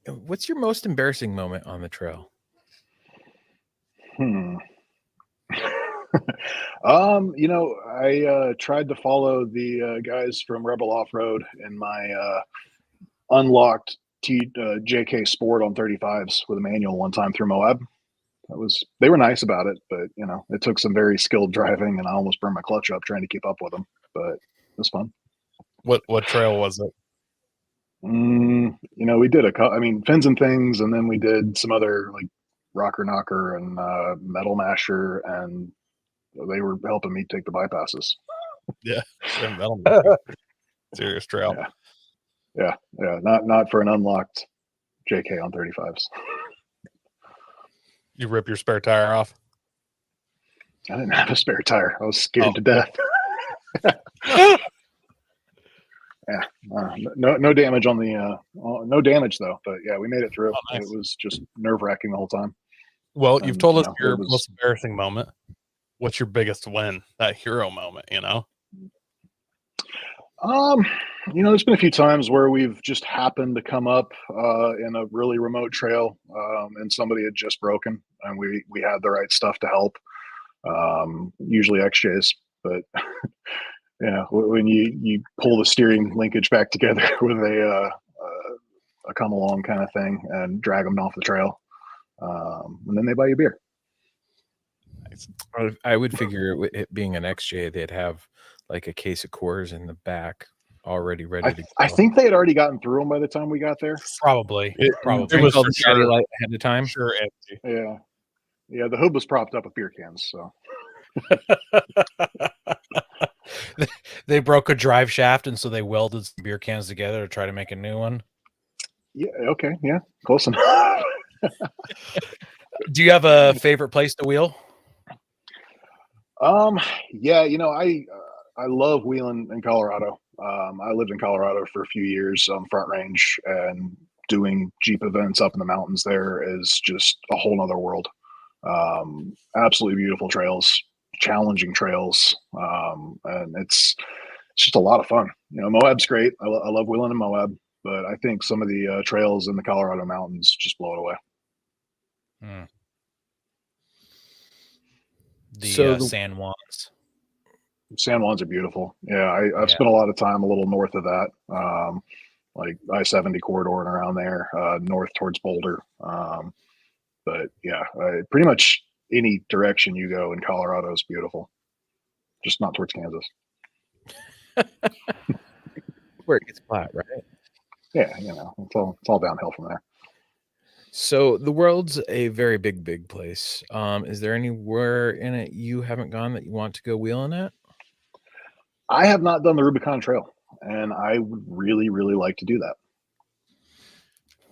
what's your most embarrassing moment on the trail? I tried to follow the guys from Rebel Off Road in my unlocked JK Sport on 35s with a manual one time through Moab. They were nice about it, but it took some very skilled driving, and I almost burned my clutch up trying to keep up with them. But it was fun. what trail was it? We did Fins and Things, and then we did some other like Rocker Knocker and Metal Masher, and they were helping me take the bypasses. Yeah, serious trail. Yeah. Not for an unlocked JK on 35s. You rip your spare tire off? I didn't have a spare tire. I was scared to death. Yeah, no damage on the no damage though. But yeah, we made it through. Oh, nice. It was just nerve-wracking the whole time. Well, you've told us your it was- most embarrassing moment. What's your biggest win? That hero moment, There's been a few times where we've just happened to come up in a really remote trail, and somebody had just broken, and we had the right stuff to help. Usually XJs, but when you pull the steering linkage back together with a come along kind of thing and drag them off the trail, and then they buy you beer. Nice. I would figure it being an XJ, they'd have like a case of Coors in the back already ready to go. I think they had already gotten through them by the time we got there. Probably. It Drink was all for the Natty sure, Light ahead of time. sure empty. Yeah. The hood was propped up with beer cans. So They broke a drive shaft, and so they welded some beer cans together to try to make a new one. yeah, okay, yeah, close enough. Do you have a favorite place to wheel? Yeah, I love wheeling in Colorado. I lived in Colorado for a few years on Front Range, and doing Jeep events up in the mountains there is just a whole nother world. Absolutely beautiful trails, challenging trails, and it's just a lot of fun. Moab's great. I love wheeling in Moab, but I think some of the trails in the Colorado mountains just blow it away. The San Juans. San Juans are beautiful. Yeah, I've Yeah. spent a lot of time a little north of that, like I-70 corridor and around there, north towards Boulder. But yeah, pretty much any direction you go in Colorado is beautiful, just not towards Kansas. Where it gets flat, right? Yeah, it's all downhill from there. So the world's a very big place. Is there anywhere in it you haven't gone that you want to go wheeling at? I have not done the Rubicon Trail, and I would really, really like to do that.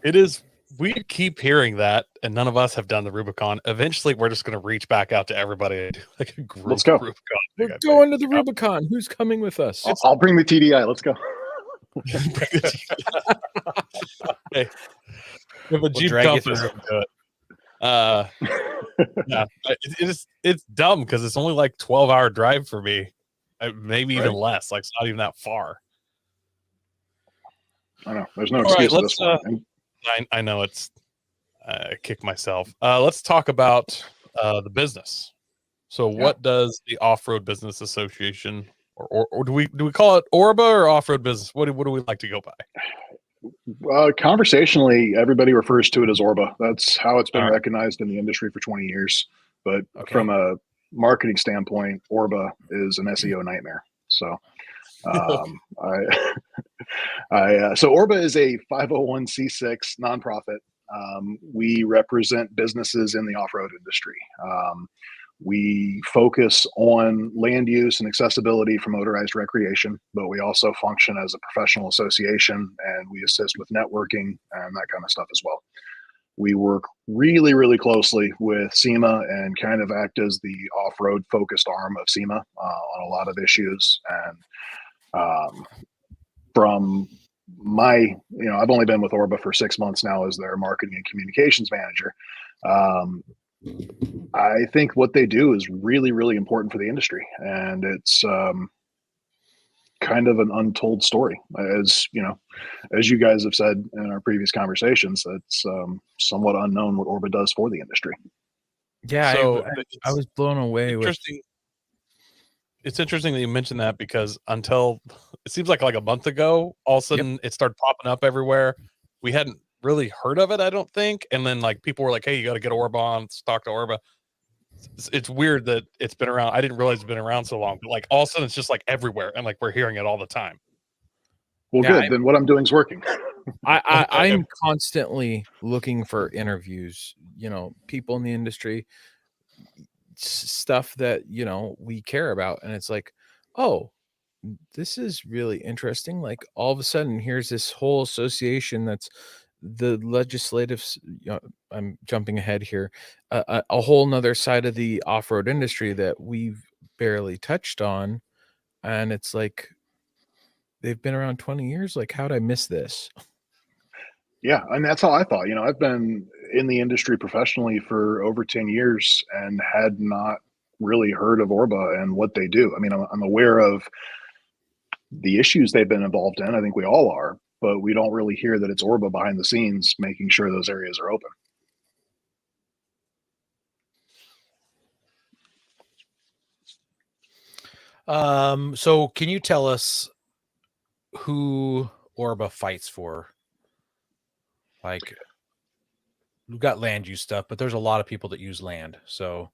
It is. We keep hearing that, and none of us have done the Rubicon. Eventually, we're just going to reach back out to everybody and do like a group. Let's go. Rubicon We're thing, I going to think. the Rubicon. Who's coming with us? I'll bring the TDI. Let's go. Hey, if a Jeep drag you Compass through. can do it. Yeah, it's dumb because it's only like 12-hour drive for me, maybe even less. Like it's not even that far. I know. There's no All right, excuse at this point. I know it's kick myself. Let's talk about the business. So, what does the Off-Road Business Association, or do we call it ORBA or Off-Road Business? What do we like to go by? Conversationally, everybody refers to it as ORBA. That's how it's been All right. recognized in the industry for 20 years. But Okay. from a marketing standpoint, ORBA is an SEO nightmare. So, so ORBA is a 501c6 nonprofit. We represent businesses in the off-road industry. We focus on land use and accessibility for motorized recreation, but we also function as a professional association, and we assist with networking and that kind of stuff as well. We work really, really closely with SEMA and kind of act as the off-road focused arm of SEMA on a lot of issues. And from my, I've only been with ORBA for 6 months now as their marketing and communications manager. I think what they do is really, really important for the industry, and it's kind of an untold story. As you guys have said in our previous conversations, it's somewhat unknown what ORBA does for the industry. Yeah, So I was blown away with. Interesting. It's interesting that you mentioned that because until it seems like a month ago, all of a sudden it started popping up everywhere. We hadn't really heard of it, I don't think. And then people were like, "Hey, you got to get ORBA on. Let's talk to ORBA." It's weird that it's been around. I didn't realize it's been around so long. But all of a sudden, it's just everywhere, and we're hearing it all the time. Well, Yeah, good. Then what I'm doing is working. I'm constantly looking for interviews. People in the industry, stuff that we care about, and it's like, oh, this is really interesting. Like all of a sudden, here's this whole association that's the legislative. I'm jumping ahead here. A whole nother side of the off-road industry that we've barely touched on, and it's like they've been around 20 years. Like, how'd I miss this? Yeah, and that's how I thought. I've been in the industry professionally for over 10 years and had not really heard of ORBA and what they do. I mean, I'm aware of the issues they've been involved in. I think we all are, but we don't really hear that it's ORBA behind the scenes making sure those areas are open. So can you tell us who ORBA fights for? We've got land use stuff, but there's a lot of people that use land. So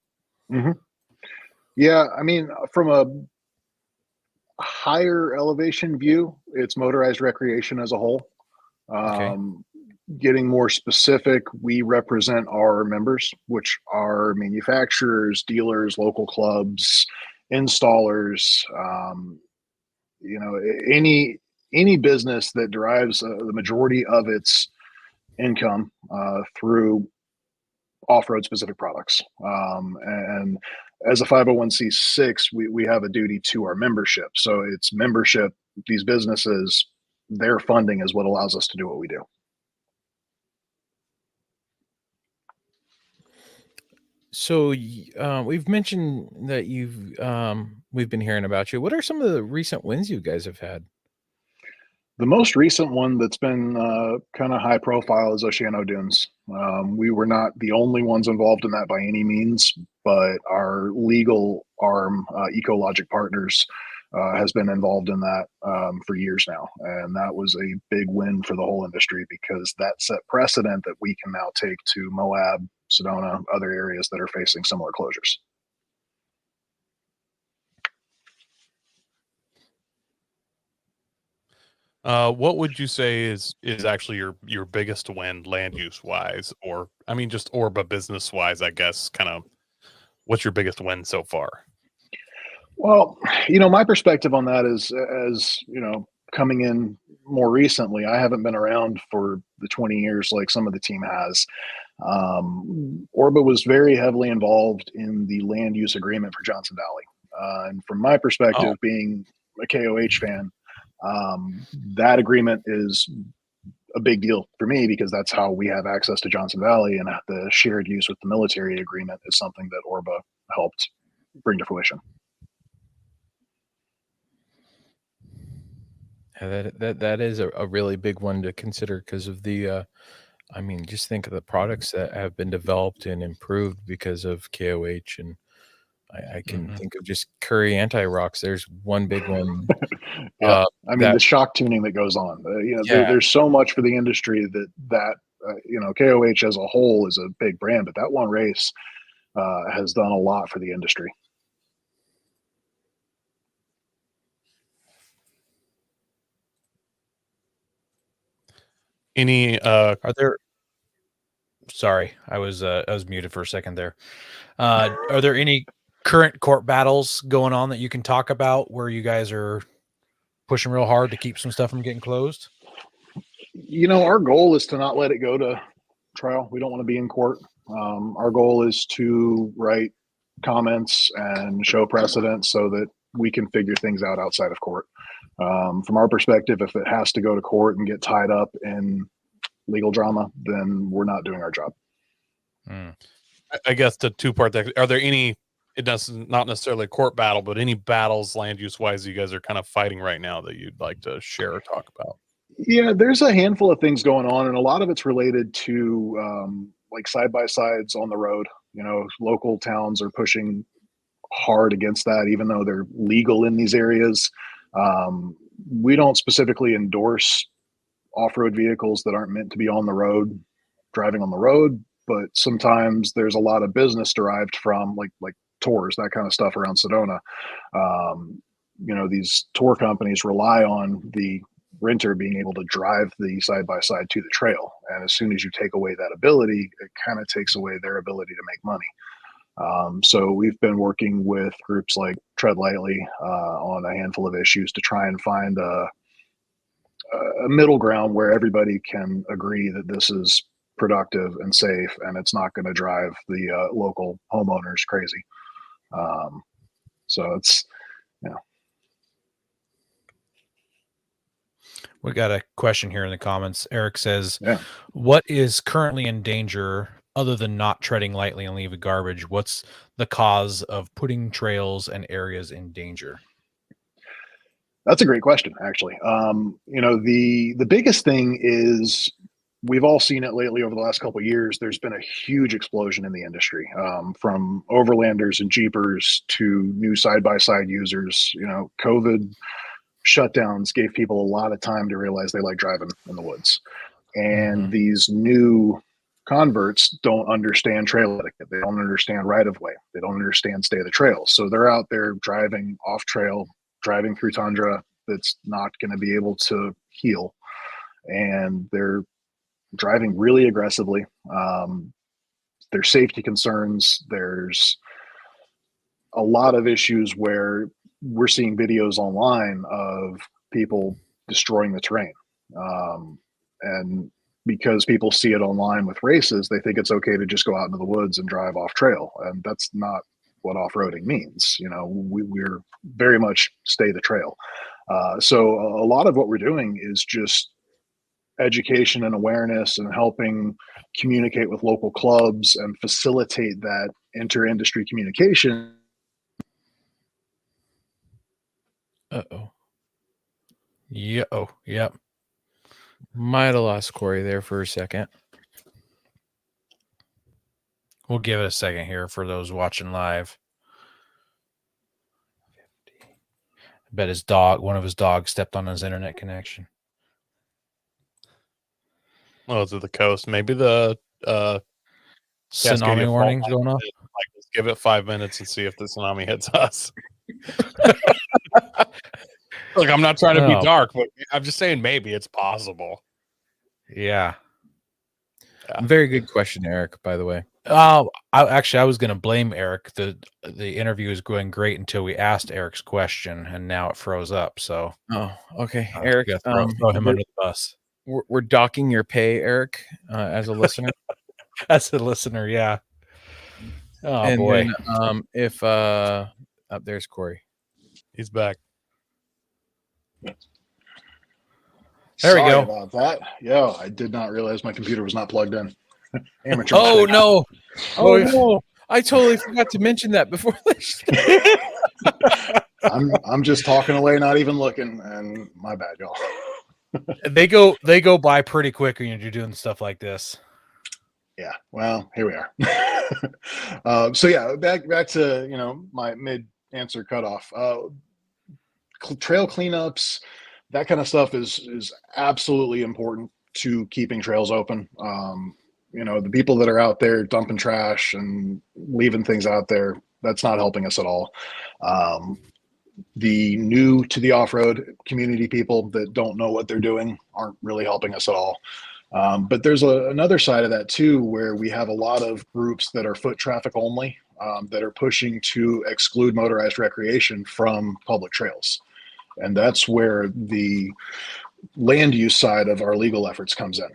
Yeah, I mean, from a higher elevation view, it's motorized recreation as a whole. Okay. Getting more specific, we represent our members, which are manufacturers, dealers, local clubs, installers, you know, any business that derives the majority of its income through off-road specific products. And as a 501c6, we have a duty to our membership. So it's membership, these businesses, their funding is what allows us to do what we do. So we've mentioned that we've been hearing about you. What are some of the recent wins you guys have had? The most recent one that's been kind of high profile is Oceano Dunes. We were not the only ones involved in that by any means, but our legal arm, Ecologic Partners, has been involved in that for years now. And that was a big win for the whole industry because that set precedent that we can now take to Moab, Sedona, other areas that are facing similar closures. What would you say is actually your biggest win land use wise, or I mean just ORBA business wise? I guess kind of what's your biggest win so far? Well, you know, my perspective on that is, as you know, coming in more recently, I haven't been around for the 20 years like some of the team has. ORBA was very heavily involved in the land use agreement for Johnson Valley. And from my perspective, Oh, being a KOH fan, that agreement is a big deal for me because that's how we have access to Johnson Valley, and the shared use with the military agreement is something that ORBA helped bring to fruition. Yeah, that is a really big one to consider because of the I mean, just think of the products that have been developed and improved because of KOH, and I can mhm. think of just Curry anti-rocks. There's one big one Yeah, I mean that the shock tuning that goes on. You know, yeah, there's so much for the industry that you know, KOH as a whole is a big brand, but that one race has done a lot for the industry. Any Are there Sorry, I was muted for a second there. Are there any current court battles going on that you can talk about where you guys are pushing real hard to keep some stuff from getting closed? You know, our goal is to not let it go to trial. We don't want to be in court. Our goal is to write comments and show precedent so that we can figure things out outside of court. From our perspective, if it has to go to court and get tied up in legal drama, then we're not doing our job. Hmm. I guess the two part that are there any it doesn't not necessarily a court battle, but any battles land use wise you guys are kind of fighting right now that you'd like to share or talk about? Yeah, there's a handful of things going on, and a lot of it's related to like side by sides on the road. You know, local towns are pushing hard against that, even though they're legal in these areas. We don't specifically endorse off road vehicles that aren't meant to be on the road, driving on the road, but sometimes there's a lot of business derived from like tours, that kind of stuff around Sedona. You know, these tour companies rely on the renter being able to drive the side by side to the trail. And as soon as you take away that ability, it kind of takes away their ability to make money. So we've been working with groups like Tread Lightly on a handful of issues to try and find a middle ground where everybody can agree that this is productive and safe and it's not going to drive the local homeowners crazy. So it's, you know, We got a question here in the comments. Eric says, yeah. "What is currently in danger other than not treading lightly and leaving garbage? What's the cause of putting trails and areas in danger?" That's a great question, actually. You know, the biggest thing is we've all seen it lately over the last couple of years. There's been a huge explosion in the industry, from overlanders and jeepers to new side by side users. You know, COVID shutdowns gave people a lot of time to realize they like driving in the woods, and Mhm. these new converts don't understand trail etiquette. They don't understand right of way. They don't understand stay of the trail. So they're out there driving off trail, driving through tundra that's not going to be able to heal. And they're driving really aggressively. There's safety concerns. There's a lot of issues where we're seeing videos online of people destroying the terrain. And because people see it online with races, they think it's okay to just go out into the woods and drive off trail. And that's not what off-roading means. You know, we're very much stay the trail. So a lot of what we're doing is just education and awareness and helping communicate with local clubs and facilitate that inter-industry communication. Uh-oh. Yeah. Oh, yep. Might have lost Corey there for a second. We'll give it a second here for those watching live. I bet one of his dogs stepped on his internet connection. Oh, to the coast. Maybe the Tsunami warning's going off. Like, let's give it 5 minutes and see if the tsunami hits us. Look, I'm not trying to be dark, but I'm just saying maybe it's possible. Yeah. Very good question, Eric, by the way. I was going to blame Eric. The interview was going great until we asked Eric's question, and now it froze up. So, Okay, Eric, throw him under the bus. We're docking your pay, Eric, as a listener. As a listener, yeah. Oh and boy. Then, if there's Corey, he's back. There we go. About that. Yeah, I did not realize my computer was not plugged in. Amateur. Oh no! Oh no! I totally forgot to mention that before. I'm just talking away, not even looking, and my bad, y'all. They go by pretty quick when you're doing stuff like this. Yeah. Well, here we are. So yeah, back to my mid answer cutoff. Trail cleanups, that kind of stuff is absolutely important to keeping trails open. The people that are out there dumping trash and leaving things out there, that's not helping us at all. The new to the off-road community people that don't know what they're doing aren't really helping us at all. But there's another side of that too, where we have a lot of groups that are foot traffic only, that are pushing to exclude motorized recreation from public trails. And that's where the land use side of our legal efforts comes in.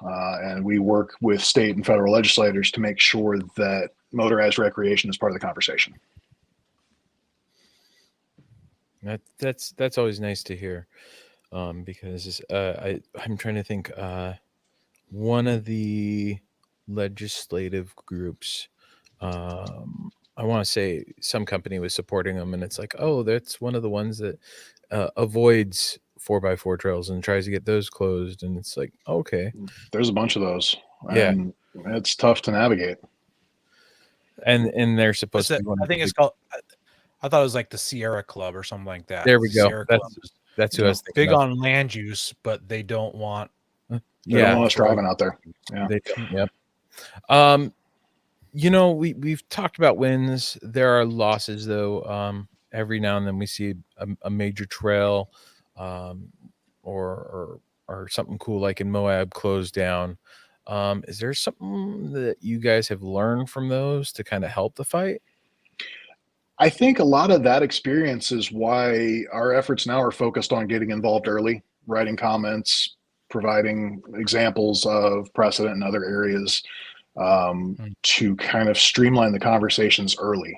And we work with state and federal legislators to make sure that motorized recreation is part of the conversation. That's always nice to hear, because I'm trying to think. One of the legislative groups, I want to say some company was supporting them, and it's like, oh, that's one of the ones that avoids 4x4 trails and tries to get those closed, and it's like, okay, there's a bunch of those. Yeah, and it's tough to navigate. And they're supposed to be I think it's called. I thought it was like the Sierra Club or something like that. There we go. Sierra Club is, that's who I was thinking big of. on land use, but they don't want. They don't want us driving out there. Yeah. They don't, yep. We've talked about wins. There are losses though. Every now and then we see a major trail, or something cool like in Moab closed down. Is there something that you guys have learned from those to kind of help the fight? I think a lot of that experience is why our efforts now are focused on getting involved early, writing comments, providing examples of precedent in other areas, to kind of streamline the conversations early.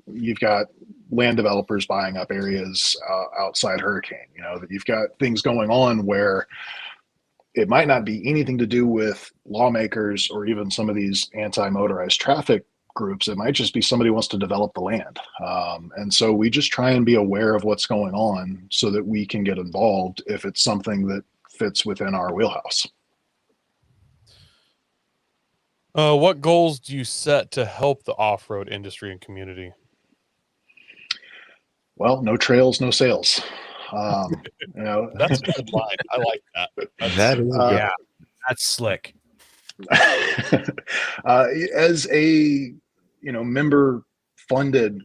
You've got land developers buying up areas outside hurricane, that you've got things going on where it might not be anything to do with lawmakers or even some of these anti-motorized traffic groups. It might just be somebody wants to develop the land. And so we just try and be aware of what's going on so that we can get involved if it's something that fits within our wheelhouse. What goals do you set to help the off-road industry and community? Well, no trails, no sales. That's a good line. I like that. That is yeah, that's slick. As a member funded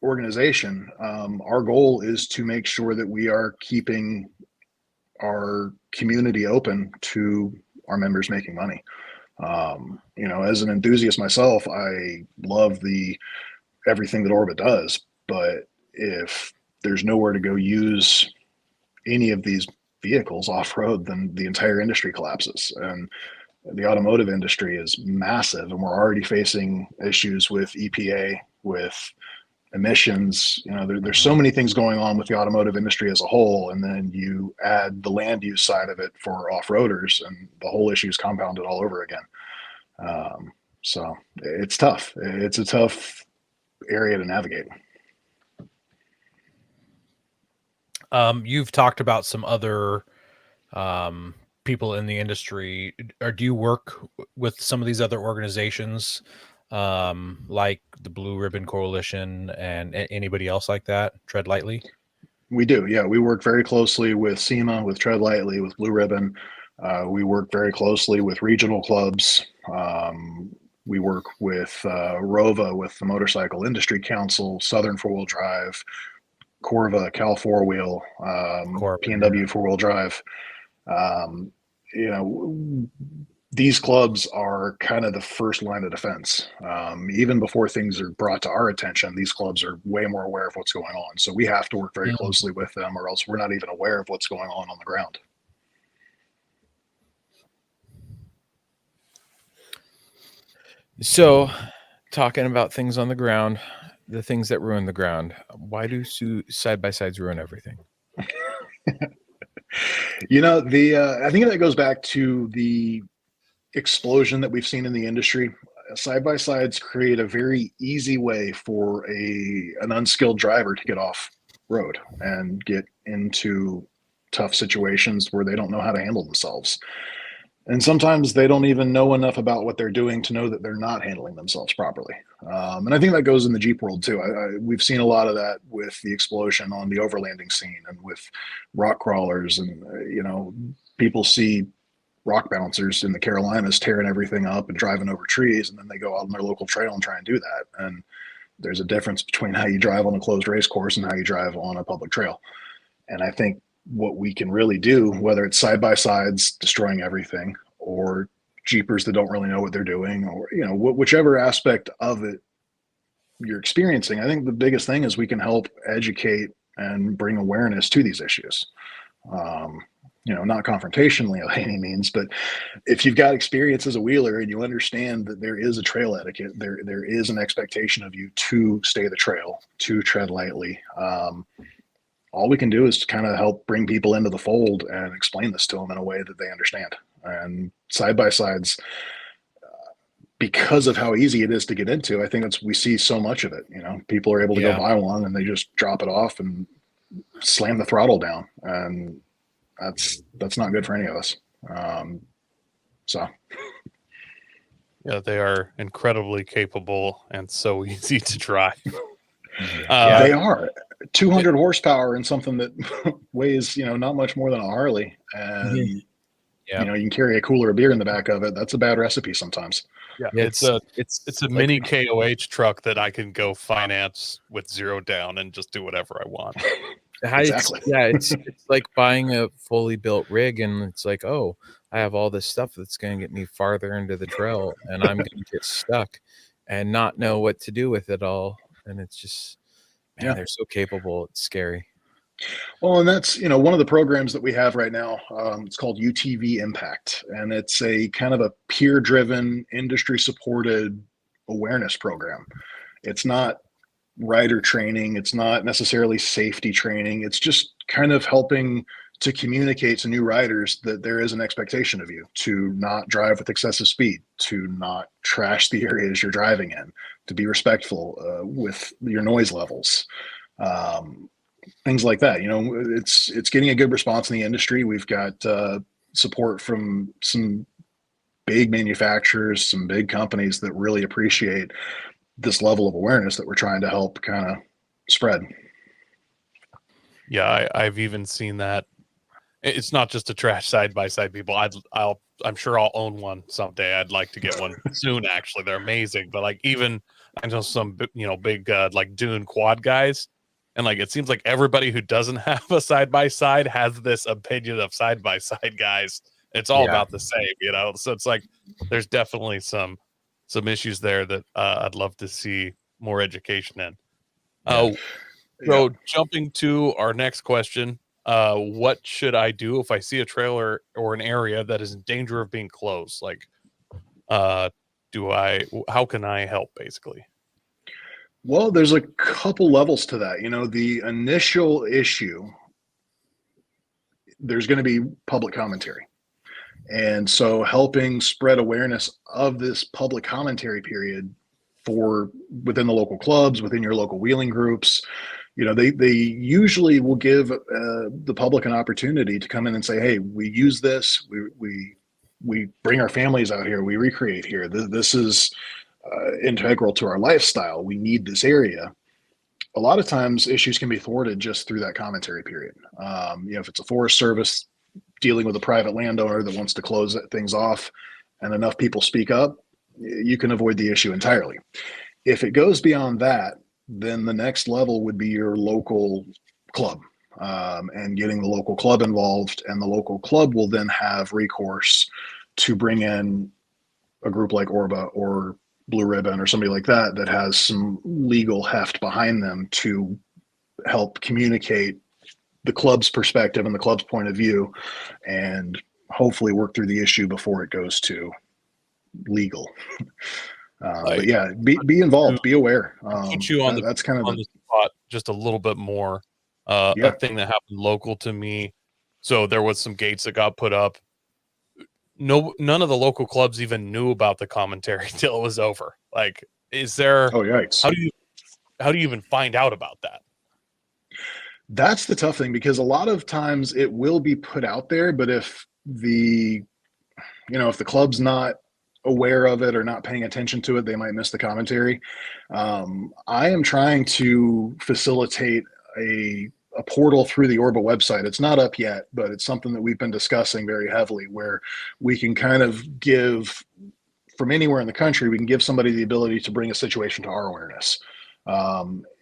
organization, our goal is to make sure that we are keeping our community open to our members making money. As an enthusiast myself, I love everything that ORBA does, but if there's nowhere to go use any of these vehicles off-road, then the entire industry collapses. And the automotive industry is massive, and we're already facing issues with EPA, with emissions. There's so many things going on with the automotive industry as a whole, and then you add the land use side of it for off-roaders, and the whole issue is compounded all over again. So it's tough. It's a tough area to navigate. You've talked about some other people in the industry. Or do you work with some of these other organizations, like the Blue Ribbon Coalition and anybody else like that? Tread Lightly. We do, yeah. We work very closely with SEMA, with Tread Lightly, with Blue Ribbon. We work very closely with regional clubs. We work with ROVA, with the Motorcycle Industry Council, Southern Four Wheel Drive, Corva, Cal Four Wheel, PNW Four Wheel Drive. These clubs are kind of the first line of defense. Even before things are brought to our attention, these clubs are way more aware of what's going on. So we have to work very closely with them, or else we're not even aware of what's going on the ground. So, talking about things on the ground, the things that ruin the ground, why do side-by-sides ruin everything? I think that goes back to the explosion that we've seen in the industry. Side-by-sides create a very easy way for an unskilled driver to get off road and get into tough situations where they don't know how to handle themselves. And sometimes they don't even know enough about what they're doing to know that they're not handling themselves properly. And I think that goes in the Jeep world too. We've seen a lot of that with the explosion on the overlanding scene and with rock crawlers. And, people see rock bouncers in the Carolinas tearing everything up and driving over trees. And then they go out on their local trail and try and do that. And there's a difference between how you drive on a closed race course and how you drive on a public trail. And I think what we can really do, whether it's side-by-sides destroying everything or Jeepers that don't really know what they're doing, or whichever aspect of it you're experiencing, I think the biggest thing is we can help educate and bring awareness to these issues. Not confrontationally by any means, but if you've got experience as a wheeler and you understand that there is a trail etiquette, there is an expectation of you to stay the trail, to tread lightly. All we can do is to kind of help bring people into the fold and explain this to them in a way that they understand. And side-by-sides, because of how easy it is to get into, I think we see so much of it. People are able to go buy one and they just drop it off and slam the throttle down. And that's not good for any of us. Yeah, they are incredibly capable and so easy to drive. They are 200 horsepower in something that weighs, not much more than a Harley. And, you can carry a cooler of beer in the back of it. That's a bad recipe sometimes. Yeah, it's a mini KOH truck that I can go finance with 0 down and just do whatever I want. Exactly. It's like buying a fully built rig, and it's like, oh, I have all this stuff that's going to get me farther into the trail, and I'm going to get stuck and not know what to do with it all. And it's just, man, they're so capable. It's scary. Well, and that's, one of the programs that we have right now. It's called UTV Impact, and it's a kind of a peer-driven, industry-supported awareness program. It's not rider training. It's not necessarily safety training. It's just kind of helping to communicate to new riders that there is an expectation of you to not drive with excessive speed, to not trash the areas you're driving in, to be respectful with your noise levels. Things like that. It's getting a good response in the industry. We've got support from some big manufacturers, some big companies that really appreciate this level of awareness that we're trying to help kind of spread. Yeah, I've even seen that it's not just a trash side by side, people. I'm sure I'll own one someday. I'd like to get one soon. Actually, they're amazing. But like, even I know some big like dune quad guys, and like it seems like everybody who doesn't have a side by side has this opinion of side by side guys. It's all about the same, So it's like there's definitely some issues there that I'd love to see more education in. So jumping to our next question, what should I do if I see a trailer or an area that is in danger of being closed? Like, how can I help, basically? Well, there's a couple levels to that. The initial issue, there's going to be public commentary. And so helping spread awareness of this public commentary period for within the local clubs, within your local wheeling groups, they usually will give the public an opportunity to come in and say, hey, we use this, we bring our families out here, we recreate here. This is integral to our lifestyle. We need this area. A lot of times issues can be thwarted just through that commentary period. If it's a Forest Service dealing with a private landowner that wants to close things off and enough people speak up, you can avoid the issue entirely. If it goes beyond that, then the next level would be your local club, and getting the local club involved, and the local club will then have recourse to bring in a group like ORBA or Blue Ribbon or somebody like that has some legal heft behind them to help communicate the club's perspective and the club's point of view, and hopefully work through the issue before it goes to legal. But yeah, be involved, be aware. Put you on that's kind of the spot just a little bit more. A thing that happened local to me. So there was some gates that got put up. None of the local clubs even knew about the commentary till it was over. Like, is there? Oh, yikes! How do you even find out about that? That's the tough thing, because a lot of times it will be put out there, but if the club's not aware of it or not paying attention to it, they might miss the commentary. I am trying to facilitate a portal through the ORBA website. It's not up yet, but it's something that we've been discussing very heavily, where we can kind of give, from anywhere in the country, we can give somebody the ability to bring a situation to our awareness.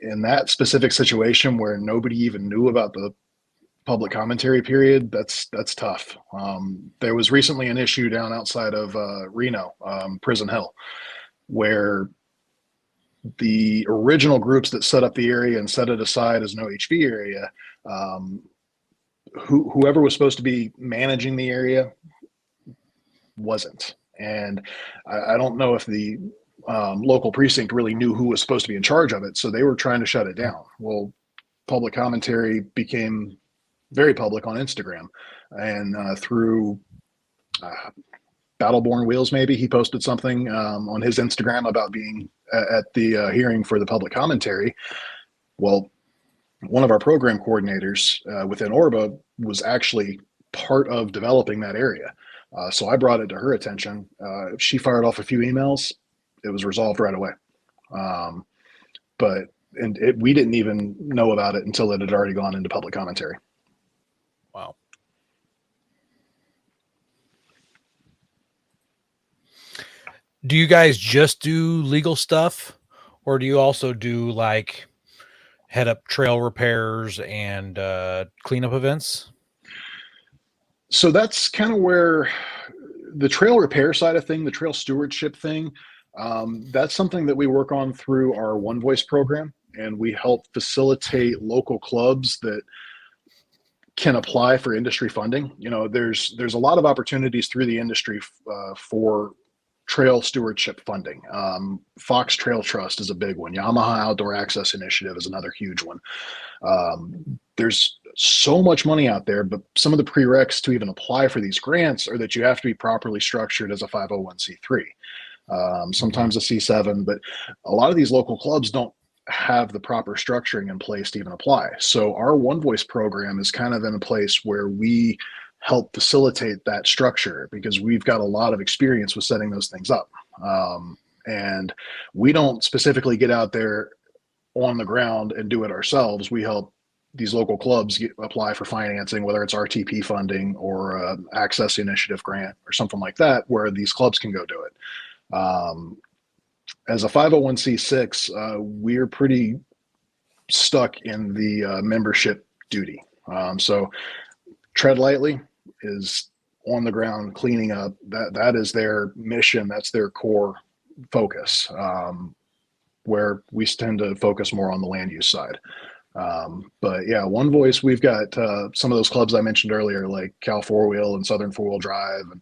In that specific situation where nobody even knew about the public commentary period, that's tough. There was recently an issue down outside of Reno, Prison Hill, where the original groups that set up the area and set it aside as no HV area, whoever was supposed to be managing the area wasn't. And I don't know if the local precinct really knew who was supposed to be in charge of it, so they were trying to shut it down. Well, public commentary became very public on Instagram, and through Battleborn Wheels, maybe he posted something on his Instagram about being at the hearing for the public commentary. Well, one of our program coordinators within ORBA was actually part of developing that area. So I brought it to her attention. She fired off a few emails. It was resolved right away. We didn't even know about it until it had already gone into public commentary. Wow. Do you guys just do legal stuff, or do you also do like head up trail repairs and cleanup events? So that's kind of where the trail repair side of thing, the trail stewardship thing, that's something that we work on through our One Voice program, and we help facilitate local clubs that can apply for industry funding. There's a lot of opportunities through the industry for trail stewardship funding. Fox Trail Trust is a big one. Yamaha Outdoor Access Initiative is another huge one. There's so much money out there, but some of the prereqs to even apply for these grants are that you have to be properly structured as a 501c3. Sometimes a C7, but a lot of these local clubs don't have the proper structuring in place to even apply. So our One Voice program is kind of in a place where we help facilitate that structure, because we've got a lot of experience with setting those things up. And we don't specifically get out there on the ground and do it ourselves. We help these local clubs apply for financing, whether it's RTP funding or Access Initiative grant or something like that, where these clubs can go do it. As a 501c6, we're pretty stuck in the membership duty. So Tread Lightly is on the ground cleaning up. That is their mission. That's their core focus, where we tend to focus more on the land use side. But yeah, One Voice, we've got some of those clubs I mentioned earlier, like Cal Four Wheel and Southern Four Wheel Drive. And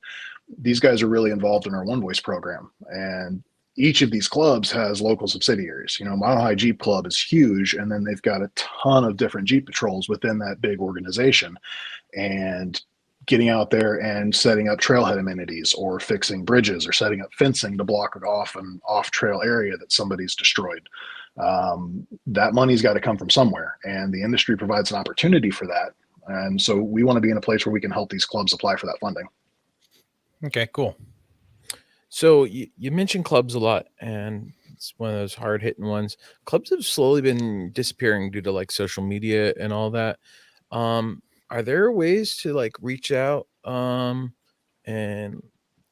these guys are really involved in our One Voice program. And each of these clubs has local subsidiaries. Mile High Jeep Club is huge, and then they've got a ton of different Jeep patrols within that big organization. And getting out there and setting up trailhead amenities or fixing bridges or setting up fencing to block off an off-trail area that somebody's destroyed. That money's got to come from somewhere, and the industry provides an opportunity for that. And so we want to be in a place where we can help these clubs apply for that funding. Okay, cool. So you mentioned clubs a lot, and it's one of those hard hitting ones. Clubs have slowly been disappearing due to like social media and all that. Are there ways to like reach out and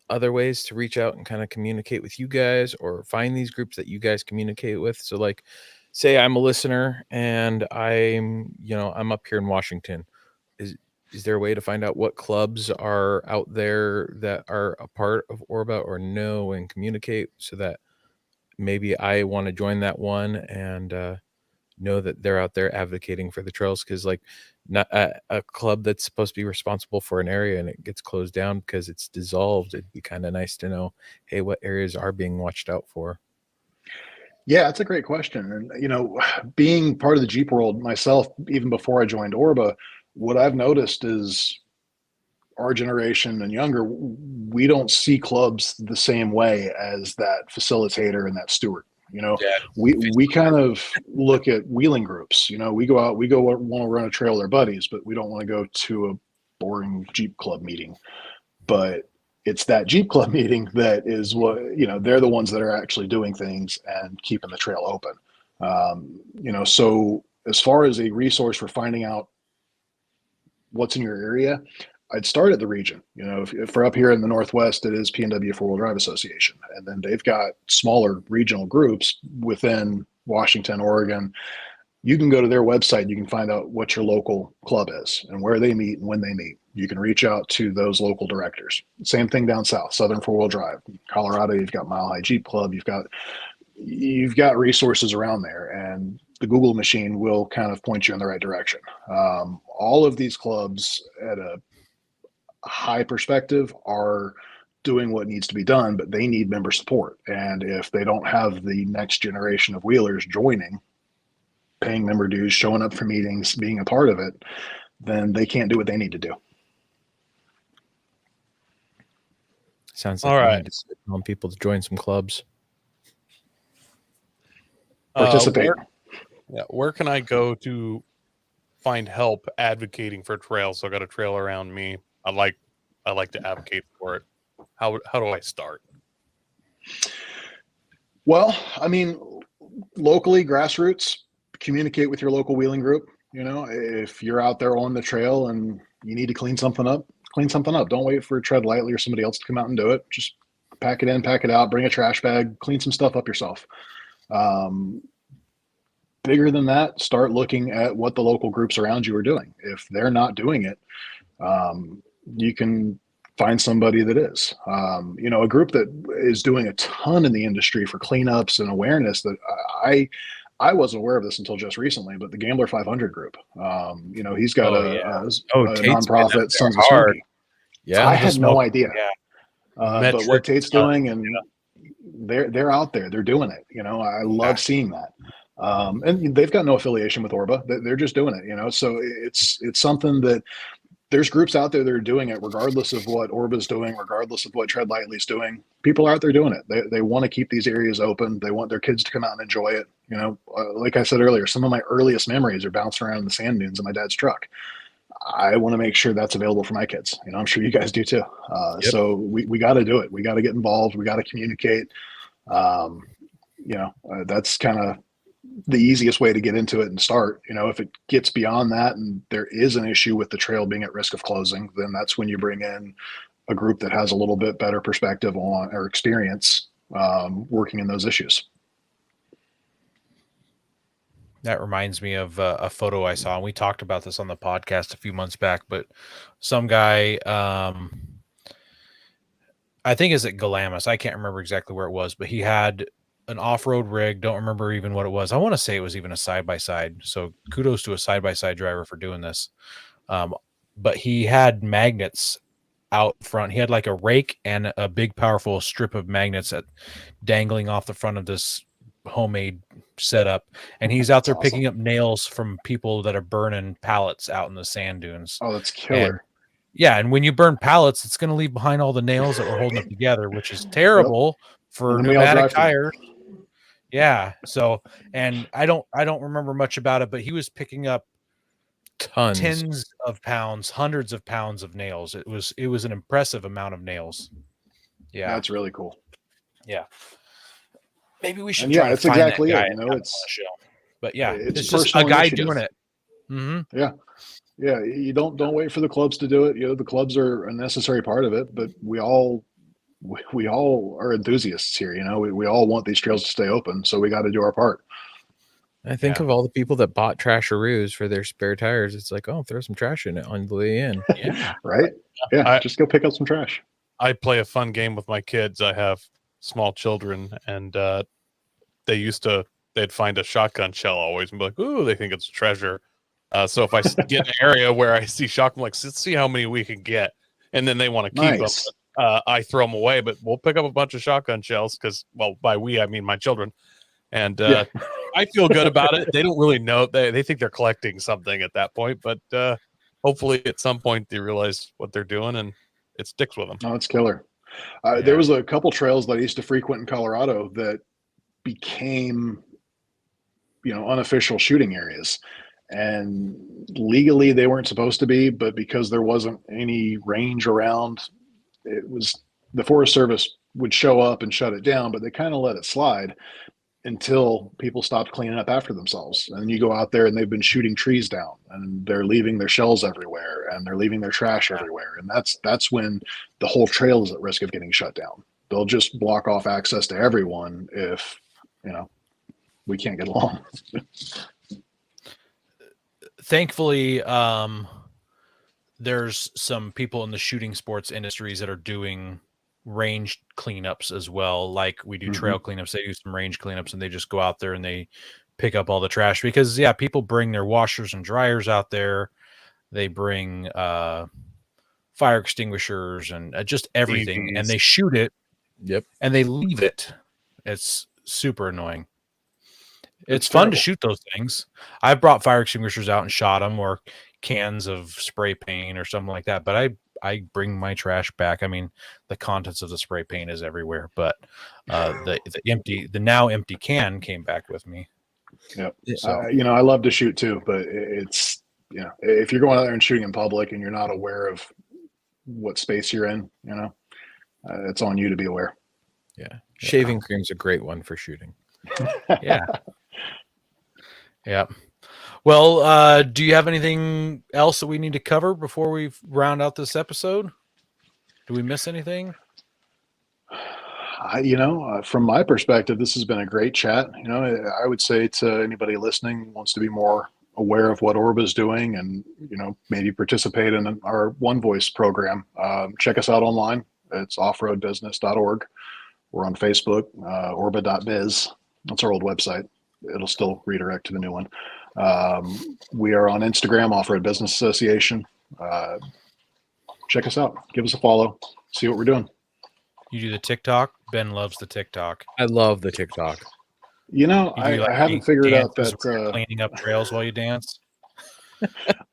other ways to reach out and kind of communicate with you guys, or find these groups that you guys communicate with? So like, say I'm a listener and I'm up here in Washington. Is there a way to find out what clubs are out there that are a part of ORBA or no, and communicate so that maybe I want to join that one and know that they're out there advocating for the trails? Because like, not a club that's supposed to be responsible for an area and it gets closed down because it's dissolved, it'd be kind of nice to know, hey, what areas are being watched out for? Yeah, that's a great question. And, being part of the Jeep world myself, even before I joined ORBA, what I've noticed is our generation and younger, we don't see clubs the same way as that facilitator and that steward. Yeah. We kind of look at wheeling groups. We go out, want to run a trail with our buddies, but we don't want to go to a boring Jeep club meeting. But it's that Jeep club meeting that is what, they're the ones that are actually doing things and keeping the trail open. So as far as a resource for finding out what's in your area, I'd start at the region. If we're up here in the Northwest, it is PNW Four Wheel Drive Association. And then they've got smaller regional groups within Washington, Oregon. You can go to their website. You can find out what your local club is and where they meet and when they meet. You can reach out to those local directors. Same thing down south, Southern Four Wheel Drive. Colorado, you've got Mile High Jeep Club. You've got resources around there, and the Google machine will kind of point you in the right direction. All of these clubs at a high perspective are doing what needs to be done, but they need member support. And if they don't have the next generation of wheelers joining, paying member dues, showing up for meetings, being a part of it, then they can't do what they need to do. Sounds like All we right. need to want people to join some clubs. Participate. Where can I go to find help advocating for trails? So I got a trail around me. I like to advocate for it. How do I start? Well, locally, grassroots, communicate with your local wheeling group. If you're out there on the trail and you need to clean something up. Don't wait for Tread Lightly or somebody else to come out and do it. Just pack it in, pack it out, bring a trash bag, clean some stuff up yourself. Bigger than that, start looking at what the local groups around you are doing. If they're not doing it, you can find somebody that is. A group that is doing a ton in the industry for cleanups and awareness that I wasn't aware of this until just recently, but the Gambler 500 group, he's got a nonprofit, Sons of Smoky. Yeah, I had no idea. Yeah. But what Tate's doing, and they're out there, they're doing it. I love seeing that. And they've got no affiliation with ORBA. They're just doing it. So it's something that there's groups out there that are doing it, regardless of what ORBA is doing, regardless of what Tread Lightly is doing. People are out there doing it. They want to keep these areas open. They want their kids to come out and enjoy it. Like I said earlier, some of my earliest memories are bouncing around in the sand dunes in my dad's truck. I want to make sure that's available for my kids. I'm sure you guys do too. Yep. So we got to do it. We got to get involved. We got to communicate. That's kind of the easiest way to get into it and start. If it gets beyond that and there is an issue with the trail being at risk of closing, then that's when you bring in a group that has a little bit better perspective on or experience working in those issues. That reminds me of a photo I saw, and we talked about this on the podcast a few months back, but some guy, I think is at Galamas. I can't remember exactly where it was, but he had an off-road rig. Don't remember even what it was. I want to say it was even a side-by-side. So kudos to a side-by-side driver for doing this. But he had magnets out front. He had like a rake and a big, powerful strip of magnets dangling off the front of this homemade setup, and he's out there picking up nails from people that are burning pallets out in the sand dunes. Oh, that's killer. And when you burn pallets, it's going to leave behind all the nails that were holding it together, which is terrible for pneumatic tires. Yeah. So, and I don't remember much about it, but he was picking up tens of pounds, hundreds of pounds of nails. It was an impressive amount of nails. Yeah. That's really cool. Yeah. Maybe we should. Yeah, it's exactly it. It's show. But yeah, it's just a guy initiative. doing it. Mm-hmm. Yeah. You don't wait for the clubs to do it. The clubs are a necessary part of it, but we all are enthusiasts here. We all want these trails to stay open, so we got to do our part. I think of all the people that bought trasharoos for their spare tires. It's like, oh, throw some trash in it on the way in. Yeah. Right. Yeah. Just go pick up some trash. I play a fun game with my kids. I have small children, and they'd find a shotgun shell always and be like, ooh, they think it's a treasure. So if I get in an area where I see shotgun, I'm like, let's see how many we can get. And then they want to keep them. I throw them away, but we'll pick up a bunch of shotgun shells because, well, by we, I mean my children. And I feel good about it. They don't really know. They think they're collecting something at that point, but hopefully at some point they realize what they're doing and it sticks with them. Oh, it's killer. There was a couple trails that I used to frequent in Colorado that became, unofficial shooting areas. And legally they weren't supposed to be, but because there wasn't any range around, it was the Forest Service would show up and shut it down, but they kind of let it slide until people stopped cleaning up after themselves. And you go out there and they've been shooting trees down and they're leaving their shells everywhere and they're leaving their trash everywhere. And that's when the whole trail is at risk of getting shut down. They'll just block off access to everyone if, we can't get along. Thankfully, there's some people in the shooting sports industries that are doing range cleanups as well. Like we do trail cleanups, they do some range cleanups, and they just go out there and they pick up all the trash because people bring their washers and dryers out there. They bring fire extinguishers and just everything, and they shoot it. Yep. And they leave it. It's super annoying. It's fun to shoot those things. I've brought fire extinguishers out and shot them, or cans of spray paint or something like that. But I bring my trash back. I mean, the contents of the spray paint is everywhere, but the now empty can came back with me. Yep. So, I love to shoot too, but it's, if you're going out there and shooting in public and you're not aware of what space you're in, it's on you to be aware. Yeah. Shaving cream's a great one for shooting. Yeah. Yeah. Well, do you have anything else that we need to cover before we round out this episode? Do we miss anything? From my perspective, this has been a great chat. I would say to anybody listening who wants to be more aware of what ORBA is doing and, maybe participate in our One Voice program, check us out online. It's offroadbusiness.org. We're on Facebook, orba.biz. That's our old website. It'll still redirect to the new one. We are on Instagram, Off-Road Business Association. Check us out. Give us a follow. See what we're doing. You do the TikTok? Ben loves the TikTok. I love the TikTok. I haven't figured out that cleaning up trails while you dance.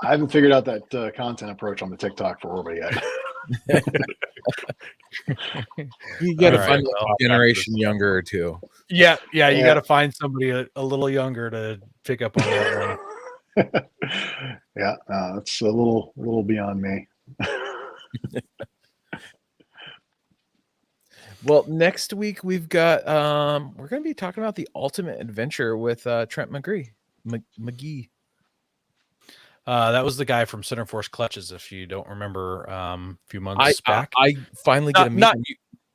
I haven't figured out that content approach on the TikTok for ORBA yet. You got to find a generation younger or two. Yeah. You got to find somebody a little younger to pick up on that one. Yeah, it's a little beyond me. Well, next week we've got we're going to be talking about the ultimate adventure with Trent McGee. That was the guy from Center Force Clutches. If you don't remember, a few months back, I finally get a meeting.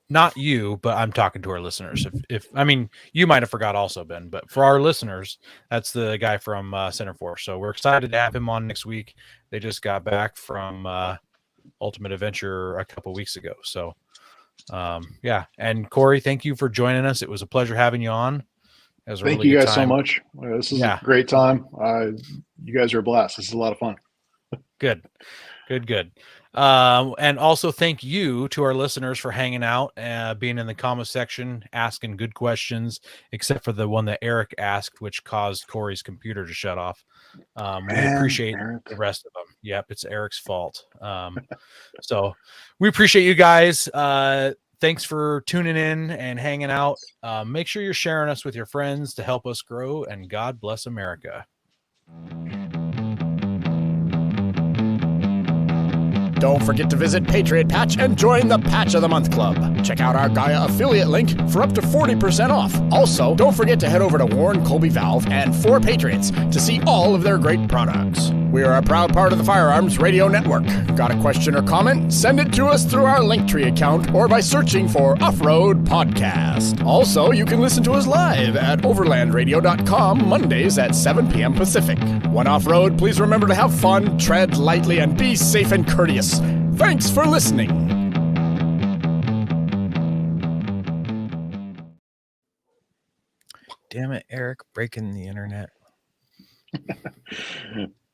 Not you, but I'm talking to our listeners. If I mean, you might have forgot also, Ben, but for our listeners, that's the guy from Center Force. So we're excited to have him on next week. They just got back from Ultimate Adventure a couple weeks ago. So, yeah. And Corey, thank you for joining us. It was a pleasure having you on. It was a Thank really you good guys so time. much. This is a great time. You guys are a blast. This is a lot of fun. Good. And also thank you to our listeners for hanging out, being in the comment section, asking good questions, except for the one that Eric asked, which caused Corey's computer to shut off. We appreciate the rest of them. Yep, it's Eric's fault. So we appreciate you guys. Thanks for tuning in and hanging out. Make sure you're sharing us with your friends to help us grow, and God bless America. Don't forget to visit Patriot Patch and join the Patch of the Month Club. Check out our Gaia affiliate link for up to 40% off. Also, don't forget to head over to Warren Colby Valve and 4 Patriots to see all of their great products. We are a proud part of the Firearms Radio Network. Got a question or comment? Send it to us through our Linktree account or by searching for Off-Road Podcast. Also, you can listen to us live at overlandradio.com Mondays at 7 p.m. Pacific. When off-road, please remember to have fun, tread lightly, and be safe and courteous. Thanks for listening. Damn it, Eric, breaking the internet.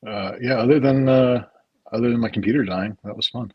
Yeah, other than my computer dying, that was fun.